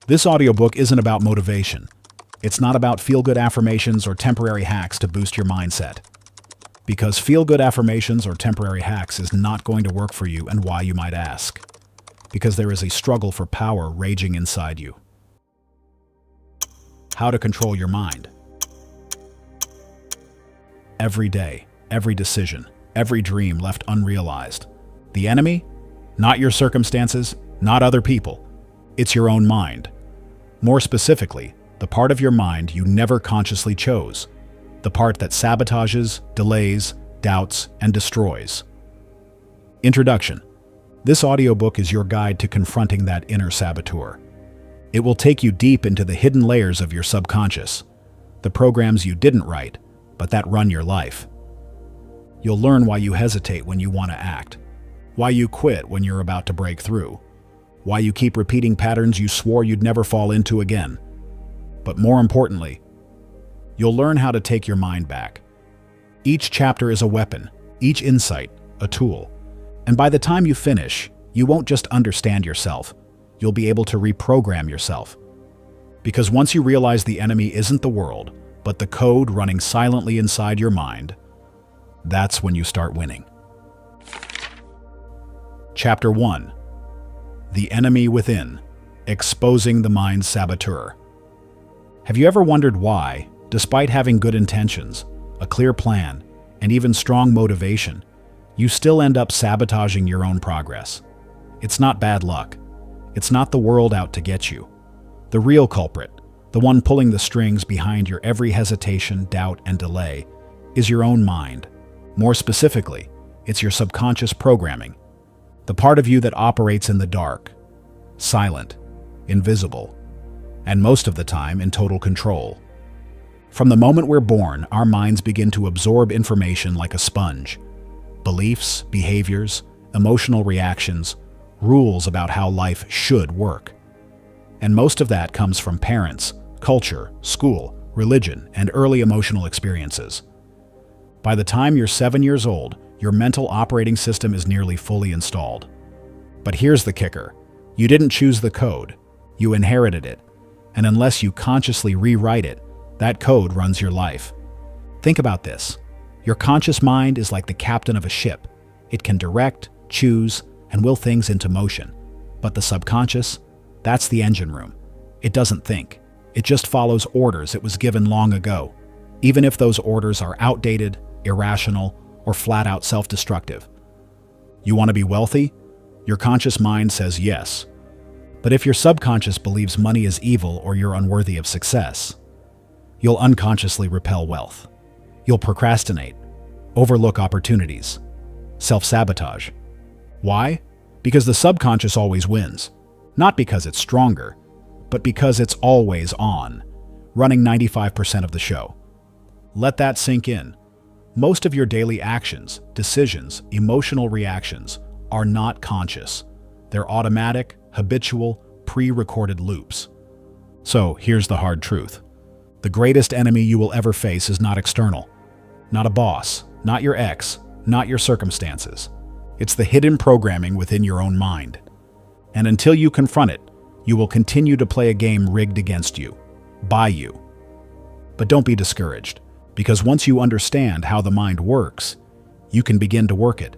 This audiobook isn't about motivation. It's not about feel-good affirmations or temporary hacks to boost your mindset. Because feel-good affirmations or temporary hacks is not going to work for you, and why, you might ask. Because there is a struggle for power raging inside you. How to control your mind. Every day, every decision, every dream left unrealized. The enemy? Not your circumstances, not other people. It's your own mind. More specifically, the part of your mind you never consciously chose. The part that sabotages, delays, doubts, and destroys. Introduction. This audiobook is your guide to confronting that inner saboteur. It will take you deep into the hidden layers of your subconscious, the programs you didn't write, but that run your life. You'll learn why you hesitate when you want to act, why you quit when you're about to break through, why you keep repeating patterns you swore you'd never fall into again. But more importantly, you'll learn how to take your mind back. Each chapter is a weapon, each insight a tool. And by the time you finish, you won't just understand yourself, you'll be able to reprogram yourself. Because once you realize the enemy isn't the world, but the code running silently inside your mind, that's when you start winning. Chapter 1. The Enemy Within, Exposing the Mind's Saboteur. Have you ever wondered why, despite having good intentions, a clear plan, and even strong motivation, you still end up sabotaging your own progress? It's not bad luck. It's not the world out to get you. The real culprit, the one pulling the strings behind your every hesitation, doubt, and delay, is your own mind. More specifically, it's your subconscious programming. The part of you that operates in the dark, silent, invisible, and most of the time in total control. From the moment we're born, our minds begin to absorb information like a sponge. Beliefs, behaviors, emotional reactions, rules about how life should work. And most of that comes from parents, culture, school, religion, and early emotional experiences. By the time you're 7 years old, your mental operating system is nearly fully installed. But here's the kicker. You didn't choose the code. You inherited it. And unless you consciously rewrite it, that code runs your life. Think about this. Your conscious mind is like the captain of a ship. It can direct, choose, and will things into motion. But the subconscious, that's the engine room. It doesn't think. It just follows orders it was given long ago, even if those orders are outdated, irrational, or flat-out self-destructive. You want to be wealthy? Your conscious mind says yes. But if your subconscious believes money is evil or you're unworthy of success, you'll unconsciously repel wealth. You'll procrastinate, overlook opportunities, self-sabotage. Why? Because the subconscious always wins. Not because it's stronger, but because it's always on, running 95% of the show. Let that sink in. Most of your daily actions, decisions, emotional reactions are not conscious. They're automatic, habitual, pre-recorded loops. So here's the hard truth. The greatest enemy you will ever face is not external. Not a boss, not your ex, not your circumstances. It's the hidden programming within your own mind. And until you confront it, you will continue to play a game rigged against you, by you. But don't be discouraged. Because once you understand how the mind works, you can begin to work it.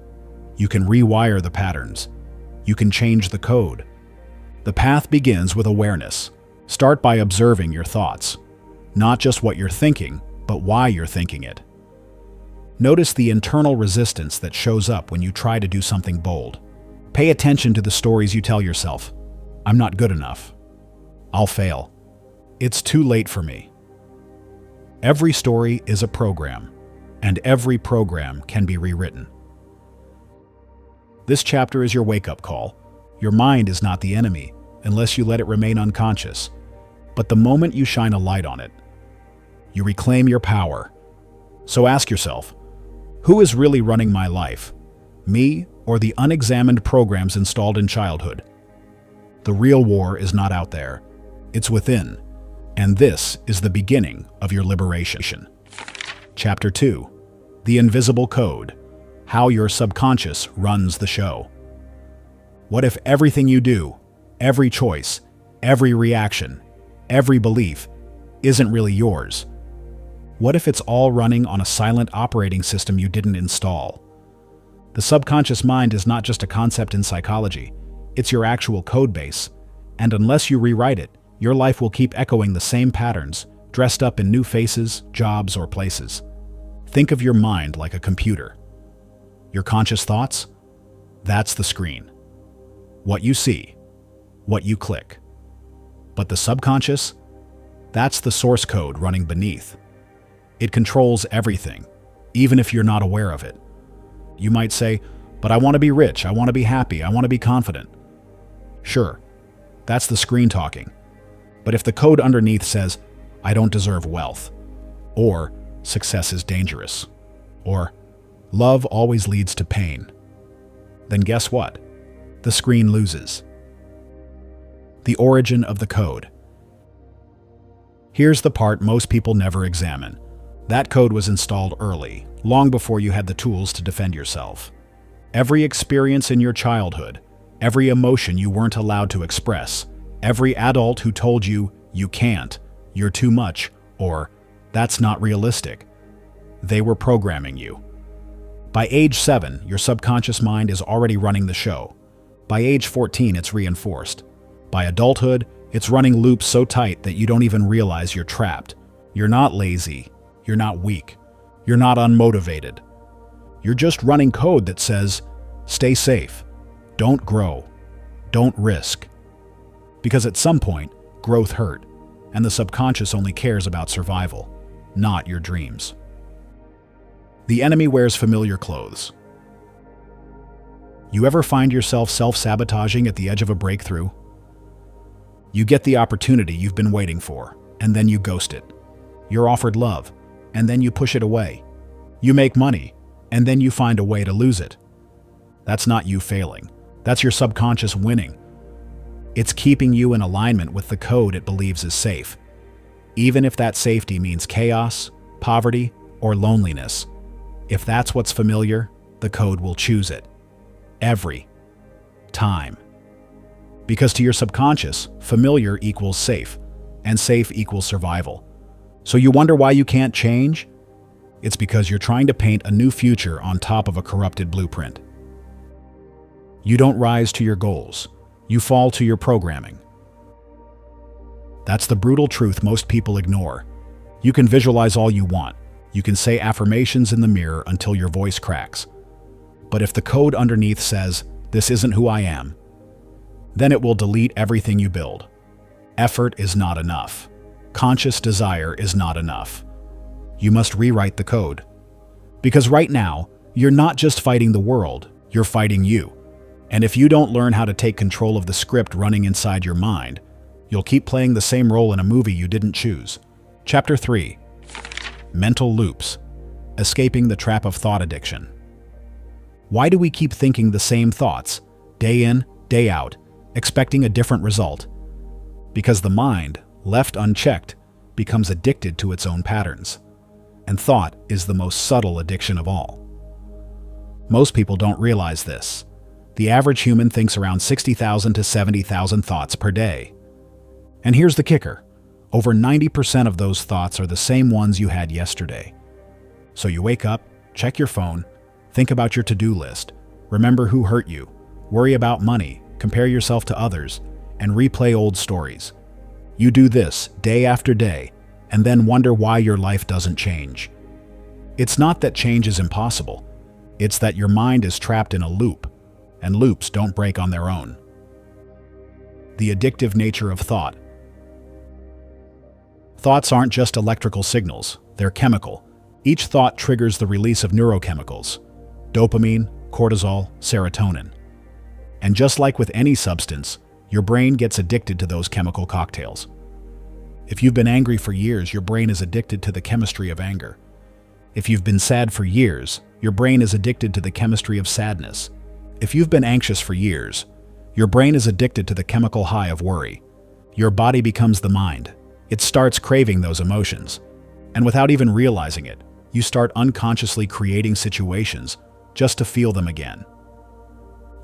You can rewire the patterns. You can change the code. The path begins with awareness. Start by observing your thoughts. Not just what you're thinking, but why you're thinking it. Notice the internal resistance that shows up when you try to do something bold. Pay attention to the stories you tell yourself. I'm not good enough. I'll fail. It's too late for me. Every story is a program, and every program can be rewritten. This chapter is your wake-up call. Your mind is not the enemy, unless you let it remain unconscious. But the moment you shine a light on it, you reclaim your power. So ask yourself, who is really running my life? Me or the unexamined programs installed in childhood? The real war is not out there. It's within. And this is the beginning of your liberation. Chapter 2. The Invisible Code. How your subconscious runs the show. What if everything you do, every choice, every reaction, every belief isn't really yours. What if it's all running on a silent operating system you didn't install? The subconscious mind is not just a concept in psychology, it's your actual code base, and unless you rewrite it, your life will keep echoing the same patterns, dressed up in new faces, jobs, or places. Think of your mind like a computer. Your conscious thoughts? That's the screen. What you see, what you click. But the subconscious? That's the source code running beneath. It controls everything, even if you're not aware of it. You might say, but I want to be rich, I want to be happy, I want to be confident. Sure, that's the screen talking. But if the code underneath says, I don't deserve wealth, or success is dangerous, or love always leads to pain, then guess what? The screen loses. The origin of the code. Here's the part most people never examine. That code was installed early, long before you had the tools to defend yourself. Every experience in your childhood, every emotion you weren't allowed to express, every adult who told you, you can't, you're too much, or that's not realistic, they were programming you. By age 7, your subconscious mind is already running the show. By age 14, it's reinforced. By adulthood, it's running loops so tight that you don't even realize you're trapped. You're not lazy. You're not weak. You're not unmotivated. You're just running code that says, stay safe, don't grow, don't risk. Because at some point, growth hurt, and the subconscious only cares about survival, not your dreams. The enemy wears familiar clothes. You ever find yourself self-sabotaging at the edge of a breakthrough? You get the opportunity you've been waiting for, and then you ghost it. You're offered love, and then you push it away. You make money, and then you find a way to lose it. That's not you failing. That's your subconscious winning. It's keeping you in alignment with the code it believes is safe, even if that safety means chaos, poverty, or loneliness. If that's what's familiar, the code will choose it. Every time. Because to your subconscious, familiar equals safe, and safe equals survival. So you wonder why you can't change? It's because you're trying to paint a new future on top of a corrupted blueprint. You don't rise to your goals. You fall to your programming. That's the brutal truth most people ignore. You can visualize all you want. You can say affirmations in the mirror until your voice cracks. But if the code underneath says, this isn't who I am, then it will delete everything you build. Effort is not enough. Conscious desire is not enough. You must rewrite the code. Because right now, you're not just fighting the world, you're fighting you. And if you don't learn how to take control of the script running inside your mind, you'll keep playing the same role in a movie you didn't choose. Chapter 3. Mental Loops. Escaping the Trap of Thought Addiction. Why do we keep thinking the same thoughts, day in, day out, expecting a different result? Because the mind, left unchecked, becomes addicted to its own patterns. And thought is the most subtle addiction of all. Most people don't realize this. The average human thinks around 60,000 to 70,000 thoughts per day. And here's the kicker. Over 90% of those thoughts are the same ones you had yesterday. So you wake up, check your phone, think about your to-do list, remember who hurt you, worry about money, compare yourself to others, and replay old stories. You do this day after day, and then wonder why your life doesn't change. It's not that change is impossible. It's that your mind is trapped in a loop, and loops don't break on their own. The addictive nature of thought. Thoughts aren't just electrical signals, they're chemical. Each thought triggers the release of neurochemicals: dopamine, cortisol, serotonin. And just like with any substance, your brain gets addicted to those chemical cocktails. If you've been angry for years, your brain is addicted to the chemistry of anger. If you've been sad for years, your brain is addicted to the chemistry of sadness. If you've been anxious for years, your brain is addicted to the chemical high of worry. Your body becomes the mind. It starts craving those emotions. And without even realizing it, you start unconsciously creating situations just to feel them again.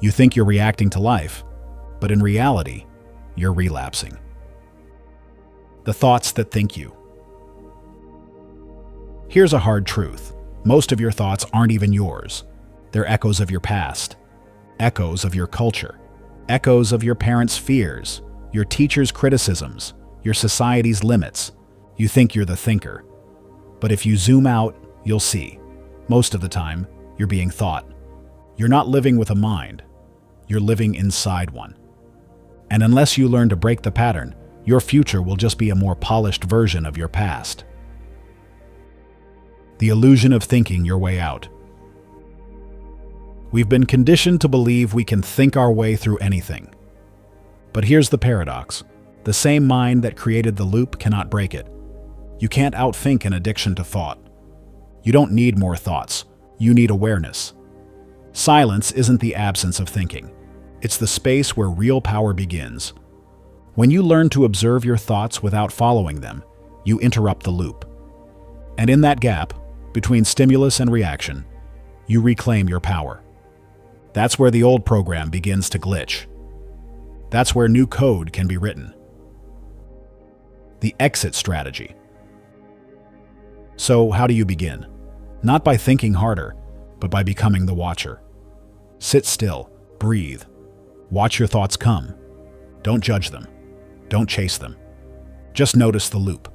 You think you're reacting to life, but in reality, you're relapsing. the thoughts that think you. Here's a hard truth. Most of your thoughts aren't even yours. They're echoes of your past, echoes of your culture, echoes of your parents' fears, your teacher's criticisms, your society's limits. You think you're the thinker. But if you zoom out, you'll see. Most of the time, you're being thought. You're not living with a mind. You're living inside one. And unless you learn to break the pattern, your future will just be a more polished version of your past. The illusion of thinking your way out. We've been conditioned to believe we can think our way through anything. But here's the paradox. The same mind that created the loop cannot break it. You can't outthink an addiction to thought. You don't need more thoughts. You need awareness. Silence isn't the absence of thinking. It's the space where real power begins. When you learn to observe your thoughts without following them, you interrupt the loop. And in that gap, between stimulus and reaction, you reclaim your power. That's where the old program begins to glitch. That's where new code can be written. The exit strategy. So, how do you begin? Not by thinking harder, but by becoming the watcher. Sit still, breathe. Watch your thoughts come. Don't judge them. Don't chase them. Just notice the loop.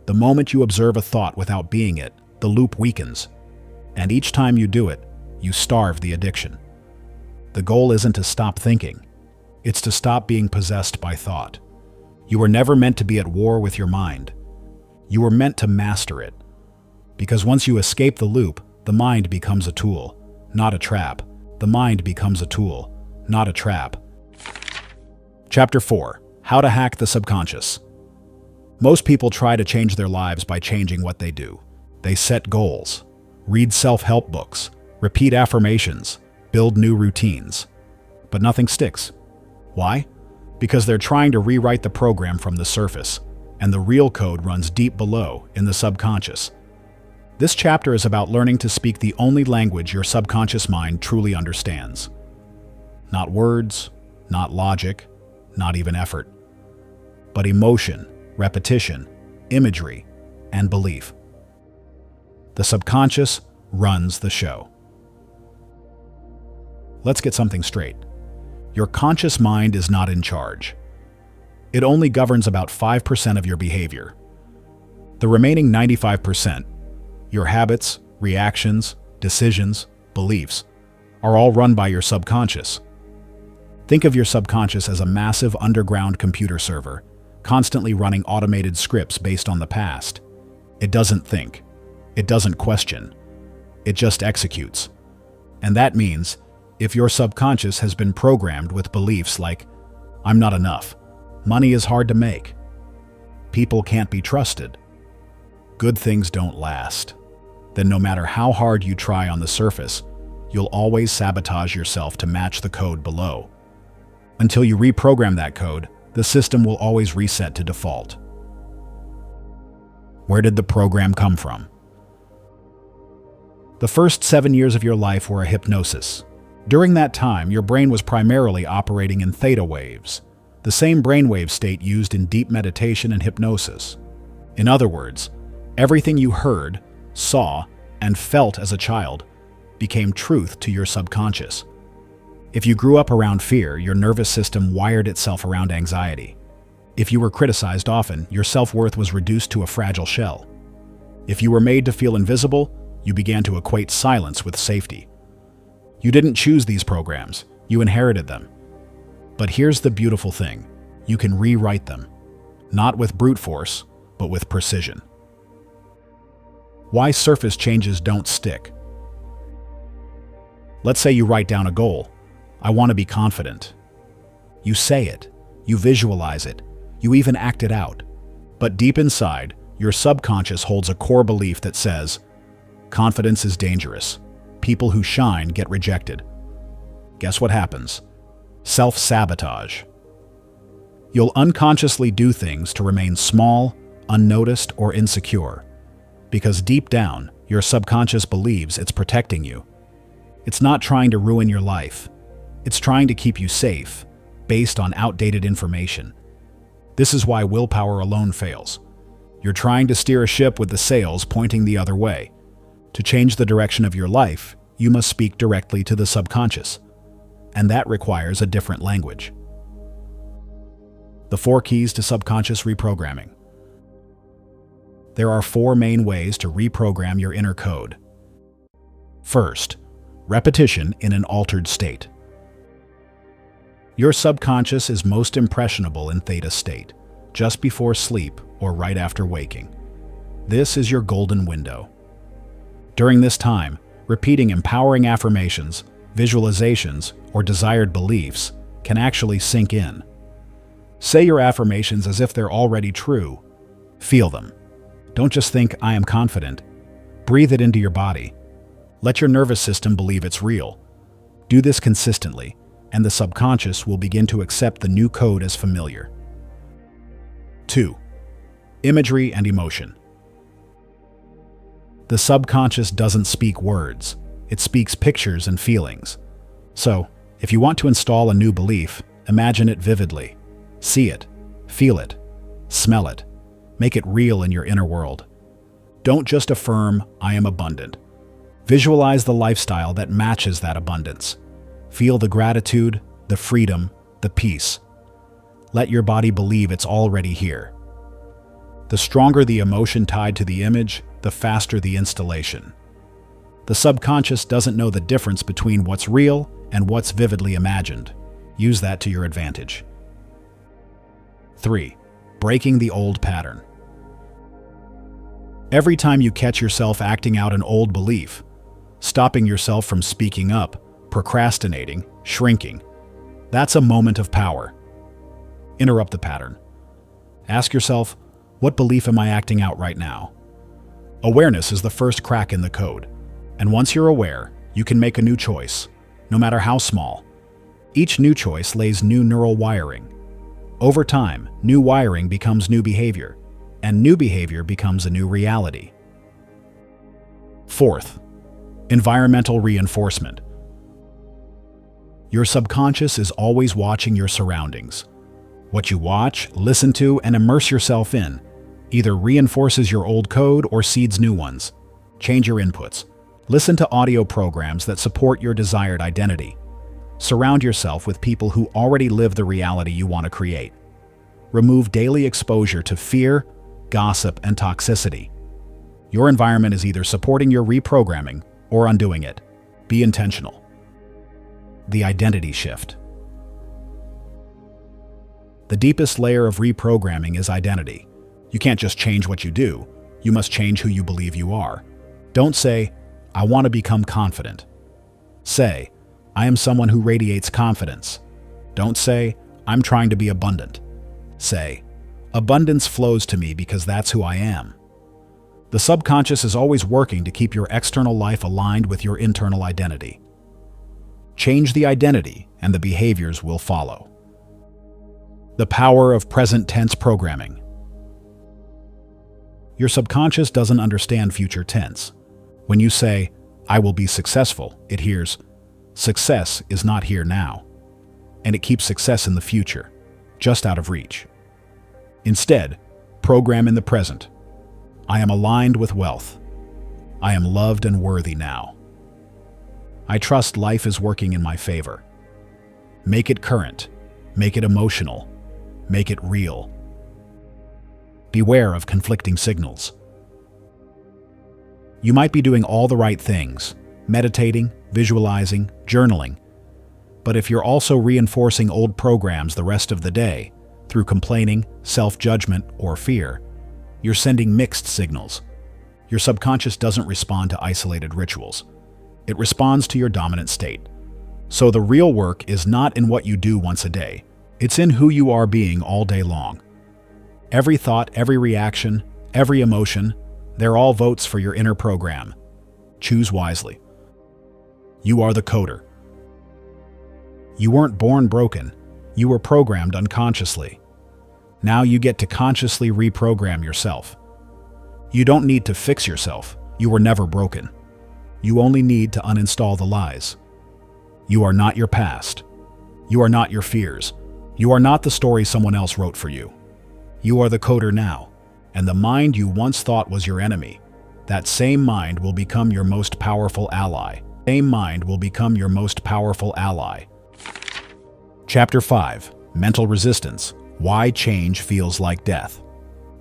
The moment you observe a thought without being it, the loop weakens. And each time you do it, you starve the addiction. The goal isn't to stop thinking. It's to stop being possessed by thought. You were never meant to be at war with your mind. You were meant to master it. Because once you escape the loop, the mind becomes a tool, not a trap. The mind becomes a tool, not a trap. Chapter 4. How to hack the subconscious. Most people try to change their lives by changing what they do. They set goals, read self-help books, repeat affirmations, build new routines. But nothing sticks. Why? Because they're trying to rewrite the program from the surface, and the real code runs deep below in the subconscious. This chapter is about learning to speak the only language your subconscious mind truly understands. Not words, not logic, not even effort, but emotion, repetition, imagery, and belief. The subconscious runs the show. Let's get something straight. Your conscious mind is not in charge. It only governs about 5% of your behavior. The remaining 95%, your habits, reactions, decisions, beliefs, are all run by your subconscious. Think of your subconscious as a massive underground computer server, constantly running automated scripts based on the past. It doesn't think. It doesn't question. It just executes. And that means, if your subconscious has been programmed with beliefs like, "I'm not enough," "money is hard to make," "people can't be trusted," "good things don't last," then no matter how hard you try on the surface, you'll always sabotage yourself to match the code below. Until you reprogram that code, the system will always reset to default. Where did the program come from? The first 7 years of your life were a hypnosis. During that time, your brain was primarily operating in theta waves, the same brainwave state used in deep meditation and hypnosis. In other words, everything you heard, saw, and felt as a child became truth to your subconscious. If you grew up around fear, your nervous system wired itself around anxiety. If you were criticized often, your self-worth was reduced to a fragile shell. If you were made to feel invisible, you began to equate silence with safety. You didn't choose these programs, you inherited them. But here's the beautiful thing, you can rewrite them. Not with brute force, but with precision. Why surface changes don't stick. Let's say you write down a goal. I want to be confident. You say it, you visualize it, you even act it out. But deep inside, your subconscious holds a core belief that says, confidence is dangerous. People who shine get rejected. Guess what happens? Self-sabotage. You'll unconsciously do things to remain small, unnoticed, or insecure. Because deep down, your subconscious believes it's protecting you. It's not trying to ruin your life. It's trying to keep you safe, based on outdated information. This is why willpower alone fails. You're trying to steer a ship with the sails pointing the other way. To change the direction of your life, you must speak directly to the subconscious, and that requires a different language. The 4 keys to subconscious reprogramming. There are 4 main ways to reprogram your inner code. First, repetition in an altered state. Your subconscious is most impressionable in theta state, just before sleep or right after waking. This is your golden window. During this time, repeating empowering affirmations, visualizations, or desired beliefs can actually sink in. Say your affirmations as if they're already true. Feel them. Don't just think, "I am confident." Breathe it into your body. Let your nervous system believe it's real. Do this consistently, and the subconscious will begin to accept the new code as familiar. 2. Imagery and emotion. The subconscious doesn't speak words. It speaks pictures and feelings. So, if you want to install a new belief, imagine it vividly. See it, feel it, smell it. Make it real in your inner world. Don't just affirm, "I am abundant." Visualize the lifestyle that matches that abundance. Feel the gratitude, the freedom, the peace. Let your body believe it's already here. The stronger the emotion tied to the image, the faster the installation. The subconscious doesn't know the difference between what's real and what's vividly imagined. Use that to your advantage. 3. Breaking the old pattern. Every time you catch yourself acting out an old belief, stopping yourself from speaking up, procrastinating, shrinking, that's a moment of power. Interrupt the pattern. Ask yourself, what belief am I acting out right now? Awareness is the first crack in the code, and once you're aware, you can make a new choice, no matter how small. Each new choice lays new neural wiring. Over time, new wiring becomes new behavior, and new behavior becomes a new reality. 4th, environmental reinforcement. Your subconscious is always watching your surroundings. What you watch, listen to, and immerse yourself in either reinforces your old code or seeds new ones. Change your inputs. Listen to audio programs that support your desired identity. Surround yourself with people who already live the reality you want to create. Remove daily exposure to fear, gossip, and toxicity. Your environment is either supporting your reprogramming or undoing it. Be intentional. The identity shift. The deepest layer of reprogramming is identity. You can't just change what you do, you must change who you believe you are. Don't say, "I want to become confident." Say, "I am someone who radiates confidence." Don't say, "I'm trying to be abundant." Say, "Abundance flows to me because that's who I am." The subconscious is always working to keep your external life aligned with your internal identity. Change the identity, and the behaviors will follow. The power of present tense programming. Your subconscious doesn't understand future tense. When you say, "I will be successful," it hears, "Success is not here now," and it keeps success in the future, just out of reach. Instead, program in the present. "I am aligned with wealth. I am loved and worthy now. I trust life is working in my favor." Make it current. Make it emotional. Make it real. Beware of conflicting signals. You might be doing all the right things, meditating, visualizing, journaling, but if you're also reinforcing old programs the rest of the day, through complaining, self-judgment, or fear, you're sending mixed signals. Your subconscious doesn't respond to isolated rituals. It responds to your dominant state. So the real work is not in what you do once a day. It's in who you are being all day long. Every thought, every reaction, every emotion, they're all votes for your inner program. Choose wisely. You are the coder. You weren't born broken. You were programmed unconsciously. Now you get to consciously reprogram yourself. You don't need to fix yourself. You were never broken. You only need to uninstall the lies. You are not your past. You are not your fears. You are not the story someone else wrote for you. You are the coder now, and the mind you once thought was your enemy, that same mind will become your most powerful ally. Chapter 5. Mental Resistance. Why Change Feels Like Death.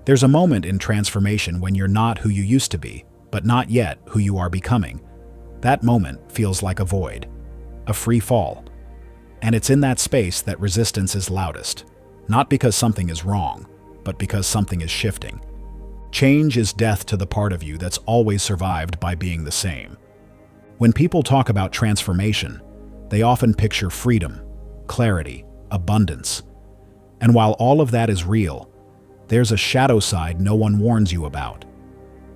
There's a moment in transformation when you're not who you used to be, but not yet who you are becoming. That moment feels like a void, a free fall. And it's in that space that resistance is loudest, not because something is wrong, but because something is shifting. Change is death to the part of you that's always survived by being the same. When people talk about transformation, they often picture freedom, clarity, abundance. And while all of that is real, there's a shadow side no one warns you about.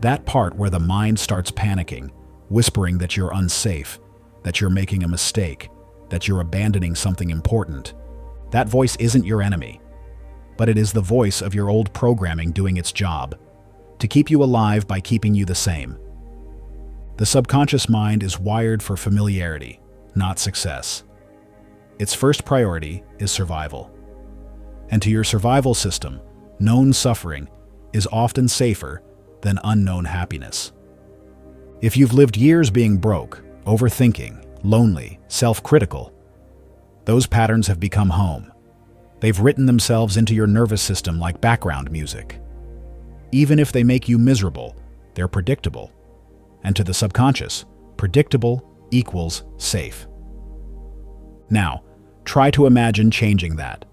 That part where the mind starts panicking, whispering that you're unsafe, that you're making a mistake, that you're abandoning something important. That voice isn't your enemy, but it is the voice of your old programming doing its job, to keep you alive by keeping you the same. The subconscious mind is wired for familiarity, not success. Its first priority is survival. And to your survival system, known suffering is often safer than unknown happiness. If you've lived years being broke, overthinking, lonely, self-critical, those patterns have become home. They've written themselves into your nervous system like background music. Even if they make you miserable, they're predictable. And to the subconscious, predictable equals safe. Now, try to imagine changing that.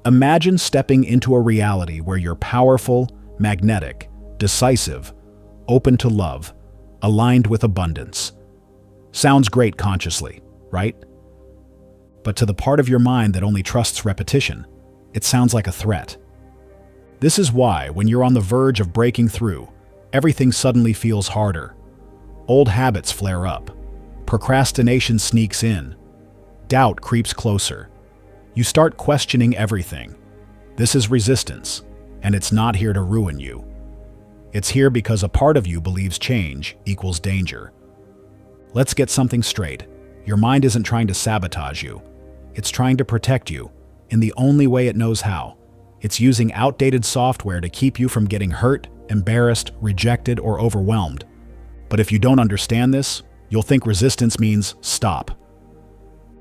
Imagine stepping into a reality where you're powerful, magnetic, decisive, open to love, aligned with abundance. Sounds great consciously, right? But to the part of your mind that only trusts repetition, it sounds like a threat. This is why, when you're on the verge of breaking through, everything suddenly feels harder. Old habits flare up. Procrastination sneaks in. Doubt creeps closer. You start questioning everything. This is resistance, and it's not here to ruin you. It's here because a part of you believes change equals danger. Let's get something straight. Your mind isn't trying to sabotage you. It's trying to protect you, in the only way it knows how. It's using outdated software to keep you from getting hurt, embarrassed, rejected, or overwhelmed. But if you don't understand this, you'll think resistance means stop.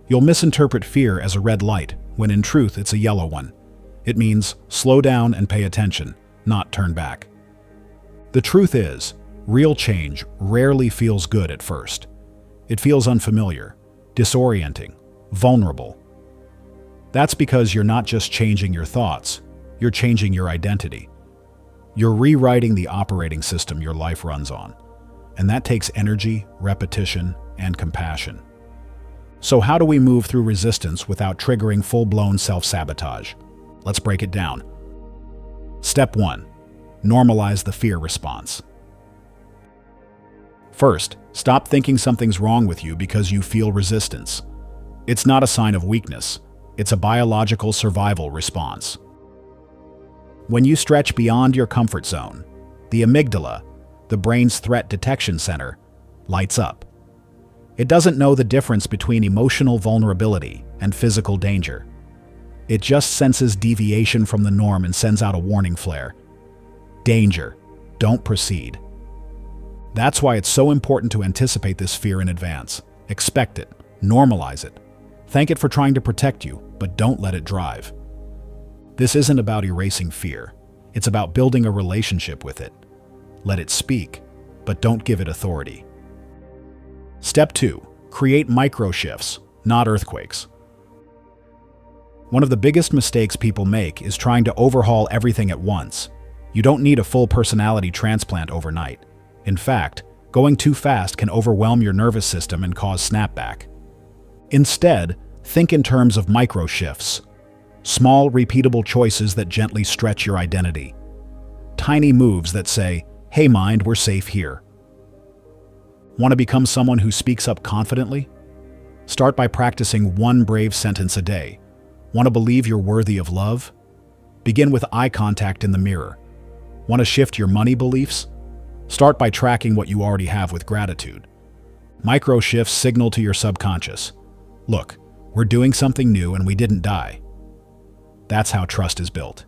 You'll misinterpret fear as a red light, when in truth it's a yellow one. It means slow down and pay attention, not turn back. The truth is, real change rarely feels good at first. It feels unfamiliar, disorienting, vulnerable. That's because you're not just changing your thoughts, you're changing your identity. You're rewriting the operating system your life runs on. And that takes energy, repetition, and compassion. So how do we move through resistance without triggering full-blown self-sabotage? Let's break it down. Step 1. Normalize the fear response. First, stop thinking something's wrong with you because you feel resistance. It's not a sign of weakness. It's a biological survival response. When you stretch beyond your comfort zone, the amygdala, the brain's threat detection center, lights up. It doesn't know the difference between emotional vulnerability and physical danger. It just senses deviation from the norm and sends out a warning flare. Danger. Don't proceed. That's why it's so important to anticipate this fear in advance. Expect it. Normalize it. Thank it for trying to protect you, but don't let it drive. This isn't about erasing fear. It's about building a relationship with it. Let it speak, but don't give it authority. Step 2. Create micro-shifts, not earthquakes. One of the biggest mistakes people make is trying to overhaul everything at once. You don't need a full personality transplant overnight. In fact, going too fast can overwhelm your nervous system and cause snapback. Instead, think in terms of micro-shifts. Small, repeatable choices that gently stretch your identity. Tiny moves that say, "Hey mind, we're safe here." Want to become someone who speaks up confidently? Start by practicing one brave sentence a day. Want to believe you're worthy of love? Begin with eye contact in the mirror. Want to shift your money beliefs? Start by tracking what you already have with gratitude. Micro shifts signal to your subconscious. Look, we're doing something new and we didn't die. That's how trust is built.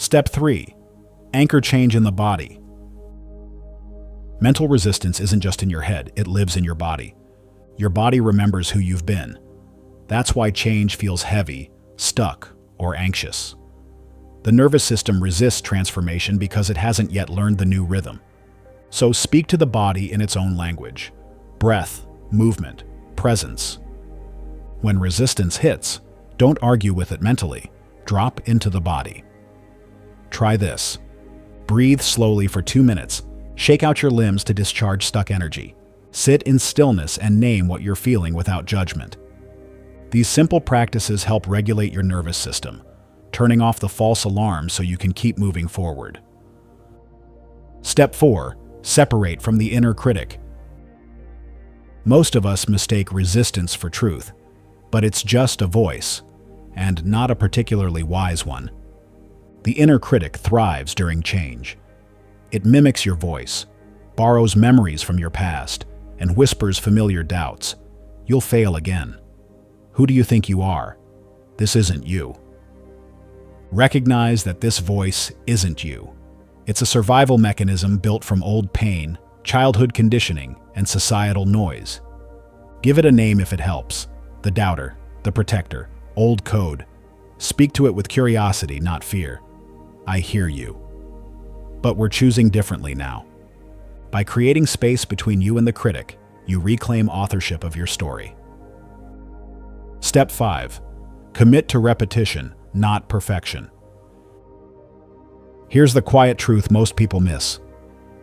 Step 3. Anchor change in the body. Mental resistance isn't just in your head, it lives in your body. Your body remembers who you've been. That's why change feels heavy, stuck, or anxious. The nervous system resists transformation because it hasn't yet learned the new rhythm. So speak to the body in its own language. Breath, movement, presence. When resistance hits, don't argue with it mentally. Drop into the body. Try this. Breathe slowly for 2 minutes. Shake out your limbs to discharge stuck energy. Sit in stillness and name what you're feeling without judgment. These simple practices help regulate your nervous system, turning off the false alarms so you can keep moving forward. Step 4. Separate from the inner critic. Most of us mistake resistance for truth, but it's just a voice, and not a particularly wise one. The inner critic thrives during change. It mimics your voice, borrows memories from your past, and whispers familiar doubts. You'll fail again. Who do you think you are? This isn't you. Recognize that this voice isn't you. It's a survival mechanism built from old pain, childhood conditioning, and societal noise. Give it a name if it helps. The doubter, the protector, old code. Speak to it with curiosity, not fear. I hear you. But we're choosing differently now. By creating space between you and the critic, you reclaim authorship of your story. Step 5. Commit to repetition, not perfection. Here's the quiet truth most people miss.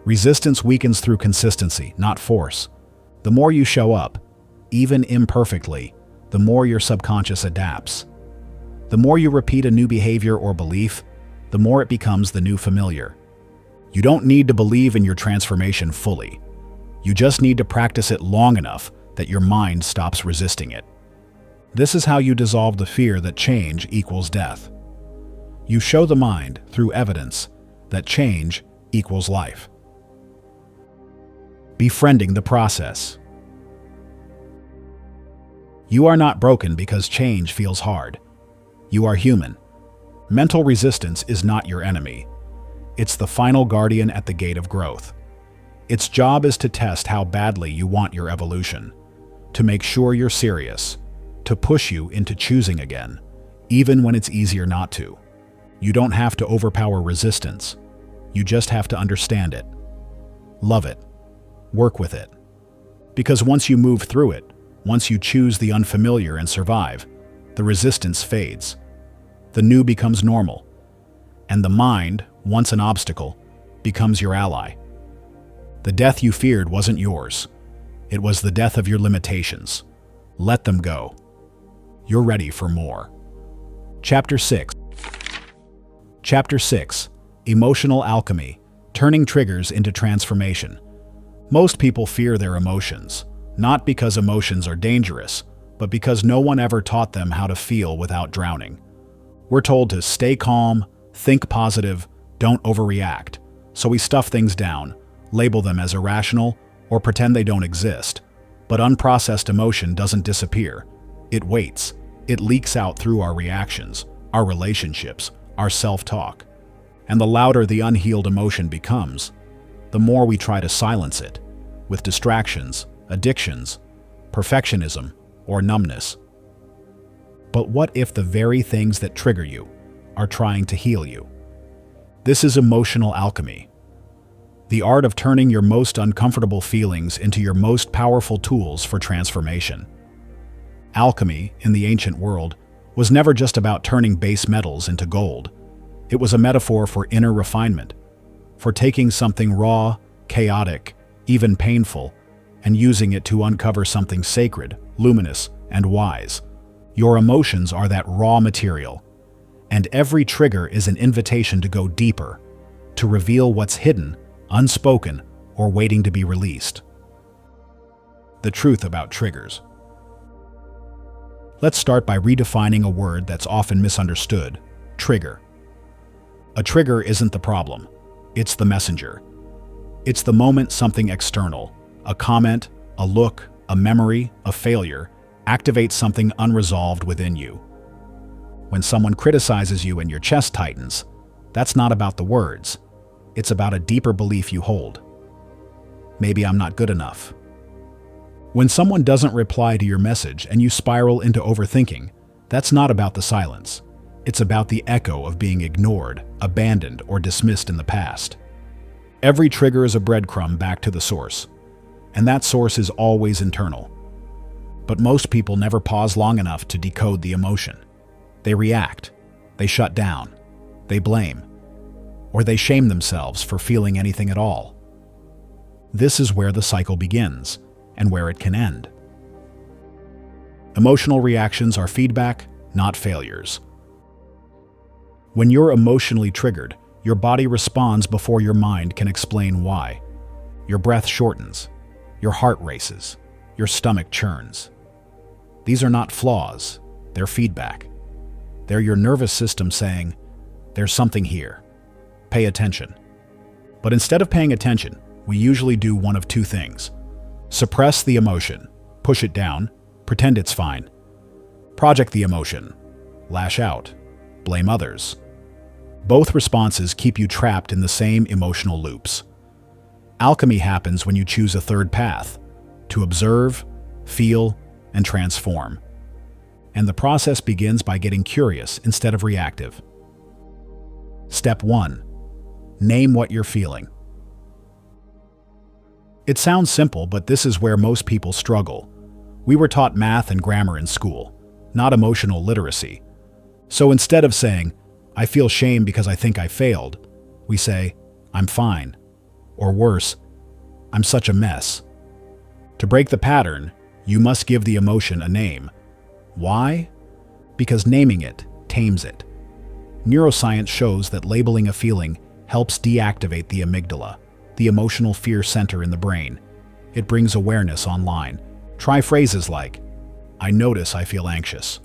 Resistance weakens through consistency, not force. The more you show up, even imperfectly, the more your subconscious adapts. The more you repeat a new behavior or belief, the more it becomes the new familiar. You don't need to believe in your transformation fully. You just need to practice it long enough that your mind stops resisting it. This is how you dissolve the fear that change equals death. You show the mind, through evidence, that change equals life. Befriending the process. You are not broken because change feels hard. You are human. Mental resistance is not your enemy. It's the final guardian at the gate of growth. Its job is to test how badly you want your evolution, to make sure you're serious, to push you into choosing again, even when it's easier not to. You don't have to overpower resistance. You just have to understand it. Love it. Work with it. Because once you move through it, once you choose the unfamiliar and survive, the resistance fades. The new becomes normal. And the mind, once an obstacle, becomes your ally. The death you feared wasn't yours. It was the death of your limitations. Let them go. You're ready for more. Chapter 6. Chapter 6. Emotional Alchemy, Turning Triggers into Transformation. Most people fear their emotions, not because emotions are dangerous, but because no one ever taught them how to feel without drowning. We're told to stay calm, think positive, don't overreact. So we stuff things down, label them as irrational, or pretend they don't exist. But unprocessed emotion doesn't disappear. It waits. It leaks out through our reactions, our relationships, our self-talk. And the louder the unhealed emotion becomes, the more we try to silence it, with distractions, addictions, perfectionism, or numbness. But what if the very things that trigger you are trying to heal you? This is emotional alchemy. The art of turning your most uncomfortable feelings into your most powerful tools for transformation. Alchemy, in the ancient world, was never just about turning base metals into gold. It was a metaphor for inner refinement, for taking something raw, chaotic, even painful, and using it to uncover something sacred, luminous, and wise. Your emotions are that raw material, and every trigger is an invitation to go deeper, to reveal what's hidden, unspoken, or waiting to be released. The truth about triggers. Let's start by redefining a word that's often misunderstood: trigger. A trigger isn't the problem, it's the messenger. It's the moment something external, a comment, a look, a memory, a failure, activates something unresolved within you. When someone criticizes you and your chest tightens, That's not about the words. It's about a deeper belief you hold. Maybe I'm not good enough. When someone doesn't reply to your message and you spiral into overthinking, that's not about the silence. It's about the echo of being ignored, abandoned, or dismissed in the past. Every trigger is a breadcrumb back to the source, and that source is always internal. But most people never pause long enough to decode the emotion. They react, they shut down, they blame, or they shame themselves for feeling anything at all. This is where the cycle begins, and where it can end. Emotional reactions are feedback, not failures. When you're emotionally triggered, your body responds before your mind can explain why. Your breath shortens, your heart races, your stomach churns. These are not flaws, they're feedback. They're your nervous system saying, "There's something here. Pay attention." But instead of paying attention, we usually do one of two things. Suppress the emotion, push it down, pretend it's fine. Project the emotion, lash out, blame others. Both responses keep you trapped in the same emotional loops. Alchemy happens when you choose a third path, to observe, feel, and transform. And the process begins by getting curious instead of reactive. Step 1. Name what you're feeling. It sounds simple, but this is where most people struggle. We were taught math and grammar in school, not emotional literacy. So instead of saying, "I feel shame because I think I failed," we say, "I'm fine." Or worse, "I'm such a mess." To break the pattern, you must give the emotion a name. Why? Because naming it tames it. Neuroscience shows that labeling a feeling helps deactivate the amygdala, the emotional fear center in the brain. It brings awareness online. Try phrases like, "I notice I feel anxious."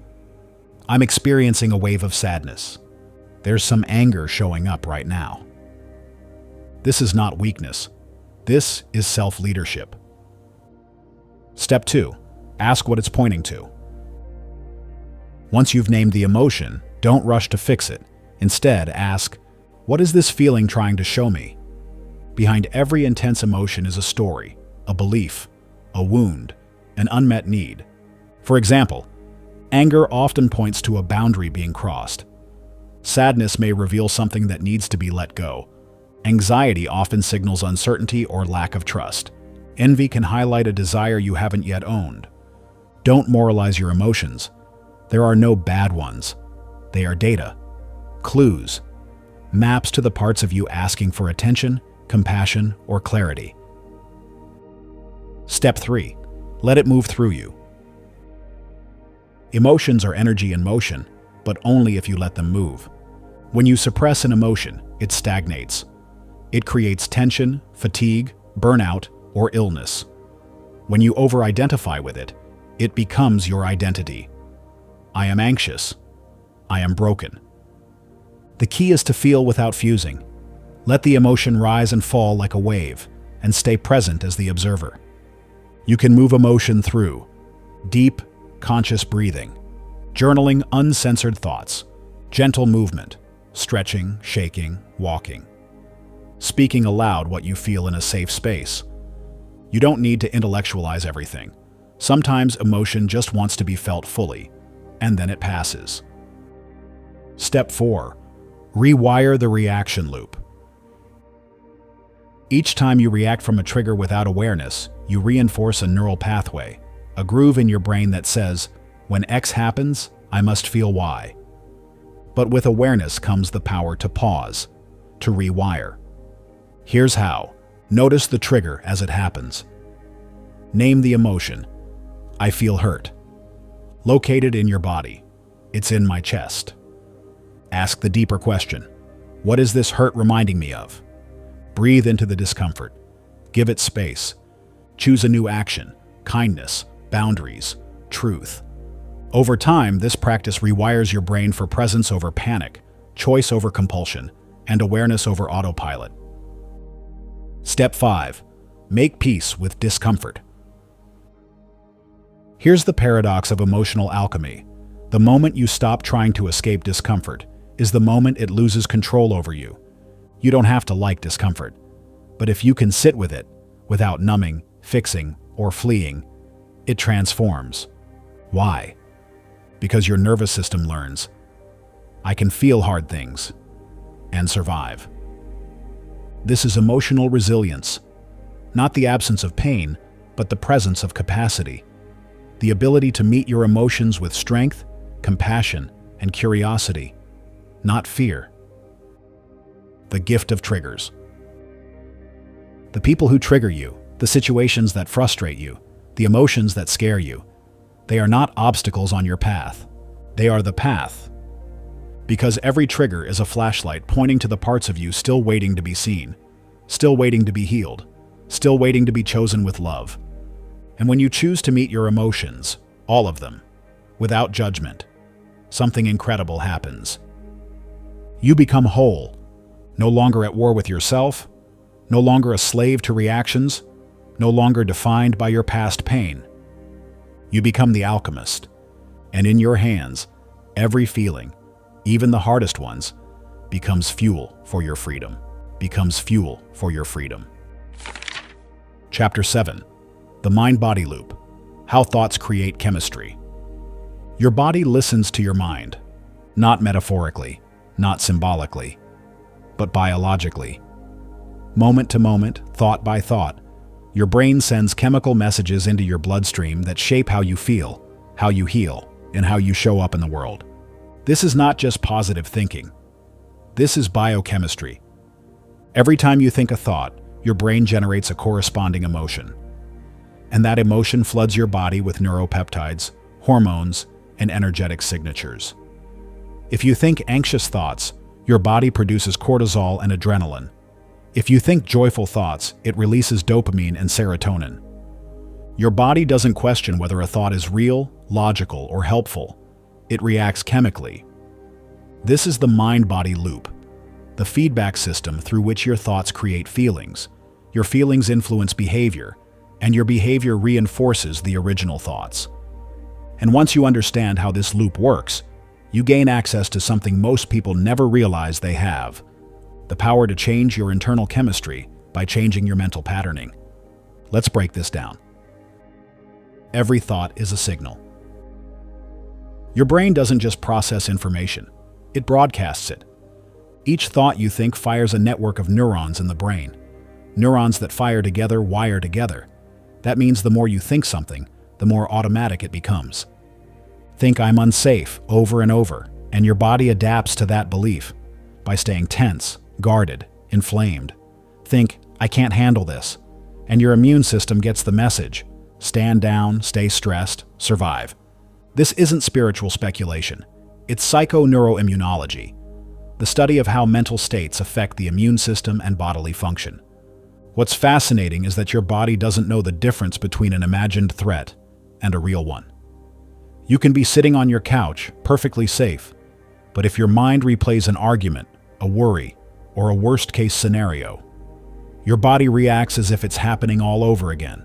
"I'm experiencing a wave of sadness." "There's some anger showing up right now." This is not weakness. This is self-leadership. Step 2. Ask what it's pointing to. Once you've named the emotion, don't rush to fix it. Instead, ask, "What is this feeling trying to show me?" Behind every intense emotion is a story, a belief, a wound, an unmet need. For example, anger often points to a boundary being crossed. Sadness may reveal something that needs to be let go. Anxiety often signals uncertainty or lack of trust. Envy can highlight a desire you haven't yet owned. Don't moralize your emotions. There are no bad ones. They are data, clues, maps to the parts of you asking for attention, compassion, or clarity. Step 3. Let it move through you. Emotions are energy in motion, but only if you let them move. When you suppress an emotion, it stagnates. It creates tension, fatigue, burnout, or illness. When you over-identify with it, it becomes your identity. I am anxious. I am broken. The key is to feel without fusing. Let the emotion rise and fall like a wave, and stay present as the observer. You can move emotion through deep, conscious breathing, journaling uncensored thoughts, gentle movement, stretching, shaking, walking, speaking aloud what you feel in a safe space. You don't need to intellectualize everything. Sometimes emotion just wants to be felt fully, and then it passes. Step 4. Rewire the reaction loop. Each time you react from a trigger without awareness, you reinforce a neural pathway, a groove in your brain that says, "When X happens, I must feel Y." But with awareness comes the power to pause, to rewire. Here's how. Notice the trigger as it happens. Name the emotion. I feel hurt. Locate it in your body. It's in my chest. Ask the deeper question. What is this hurt reminding me of? Breathe into the discomfort. Give it space. Choose a new action, kindness, boundaries, truth. Over time, this practice rewires your brain for presence over panic, choice over compulsion, and awareness over autopilot. Step 5. Make peace with discomfort. Here's the paradox of emotional alchemy. The moment you stop trying to escape discomfort, is the moment it loses control over you. You don't have to like discomfort, but if you can sit with it, without numbing, fixing, or fleeing, it transforms. Why? Because your nervous system learns, I can feel hard things and survive. This is emotional resilience, not the absence of pain, but the presence of capacity. The ability to meet your emotions with strength, compassion, and curiosity, not fear. The gift of triggers. The people who trigger you, the situations that frustrate you, the emotions that scare you, they are not obstacles on your path. They are the path. Because every trigger is a flashlight pointing to the parts of you still waiting to be seen, still waiting to be healed, still waiting to be chosen with love. And when you choose to meet your emotions, all of them, without judgment, something incredible happens. You become whole, no longer at war with yourself, no longer a slave to reactions, no longer defined by your past pain. You become the alchemist, and in your hands, every feeling, even the hardest ones, becomes fuel for your freedom. Becomes fuel for your freedom. Chapter 7. The Mind-Body Loop. How Thoughts Create Chemistry. Your body listens to your mind, not metaphorically, not symbolically, but biologically. Moment to moment, thought by thought, your brain sends chemical messages into your bloodstream that shape how you feel, how you heal, and how you show up in the world. This is not just positive thinking. This is biochemistry. Every time you think a thought, your brain generates a corresponding emotion. And that emotion floods your body with neuropeptides, hormones, and energetic signatures. If you think anxious thoughts, your body produces cortisol and adrenaline. If you think joyful thoughts, it releases dopamine and serotonin. Your body doesn't question whether a thought is real, logical, or helpful. It reacts chemically. This is the mind-body loop, the feedback system through which your thoughts create feelings. Your feelings influence behavior, and your behavior reinforces the original thoughts. And once you understand how this loop works, you gain access to something most people never realize they have: the power to change your internal chemistry by changing your mental patterning. Let's break this down. Every thought is a signal. Your brain doesn't just process information, it broadcasts it. Each thought you think fires a network of neurons in the brain. Neurons that fire together wire together. That means the more you think something, the more automatic it becomes. Think "I'm unsafe" over and over, and your body adapts to that belief by staying tense, guarded, inflamed. Think "I can't handle this," and your immune system gets the message: stand down, stay stressed, survive. This isn't spiritual speculation. It's psychoneuroimmunology, the study of how mental states affect the immune system and bodily function. What's fascinating is that your body doesn't know the difference between an imagined threat and a real one. You can be sitting on your couch, perfectly safe, but if your mind replays an argument, a worry, or a worst-case scenario, your body reacts as if it's happening all over again.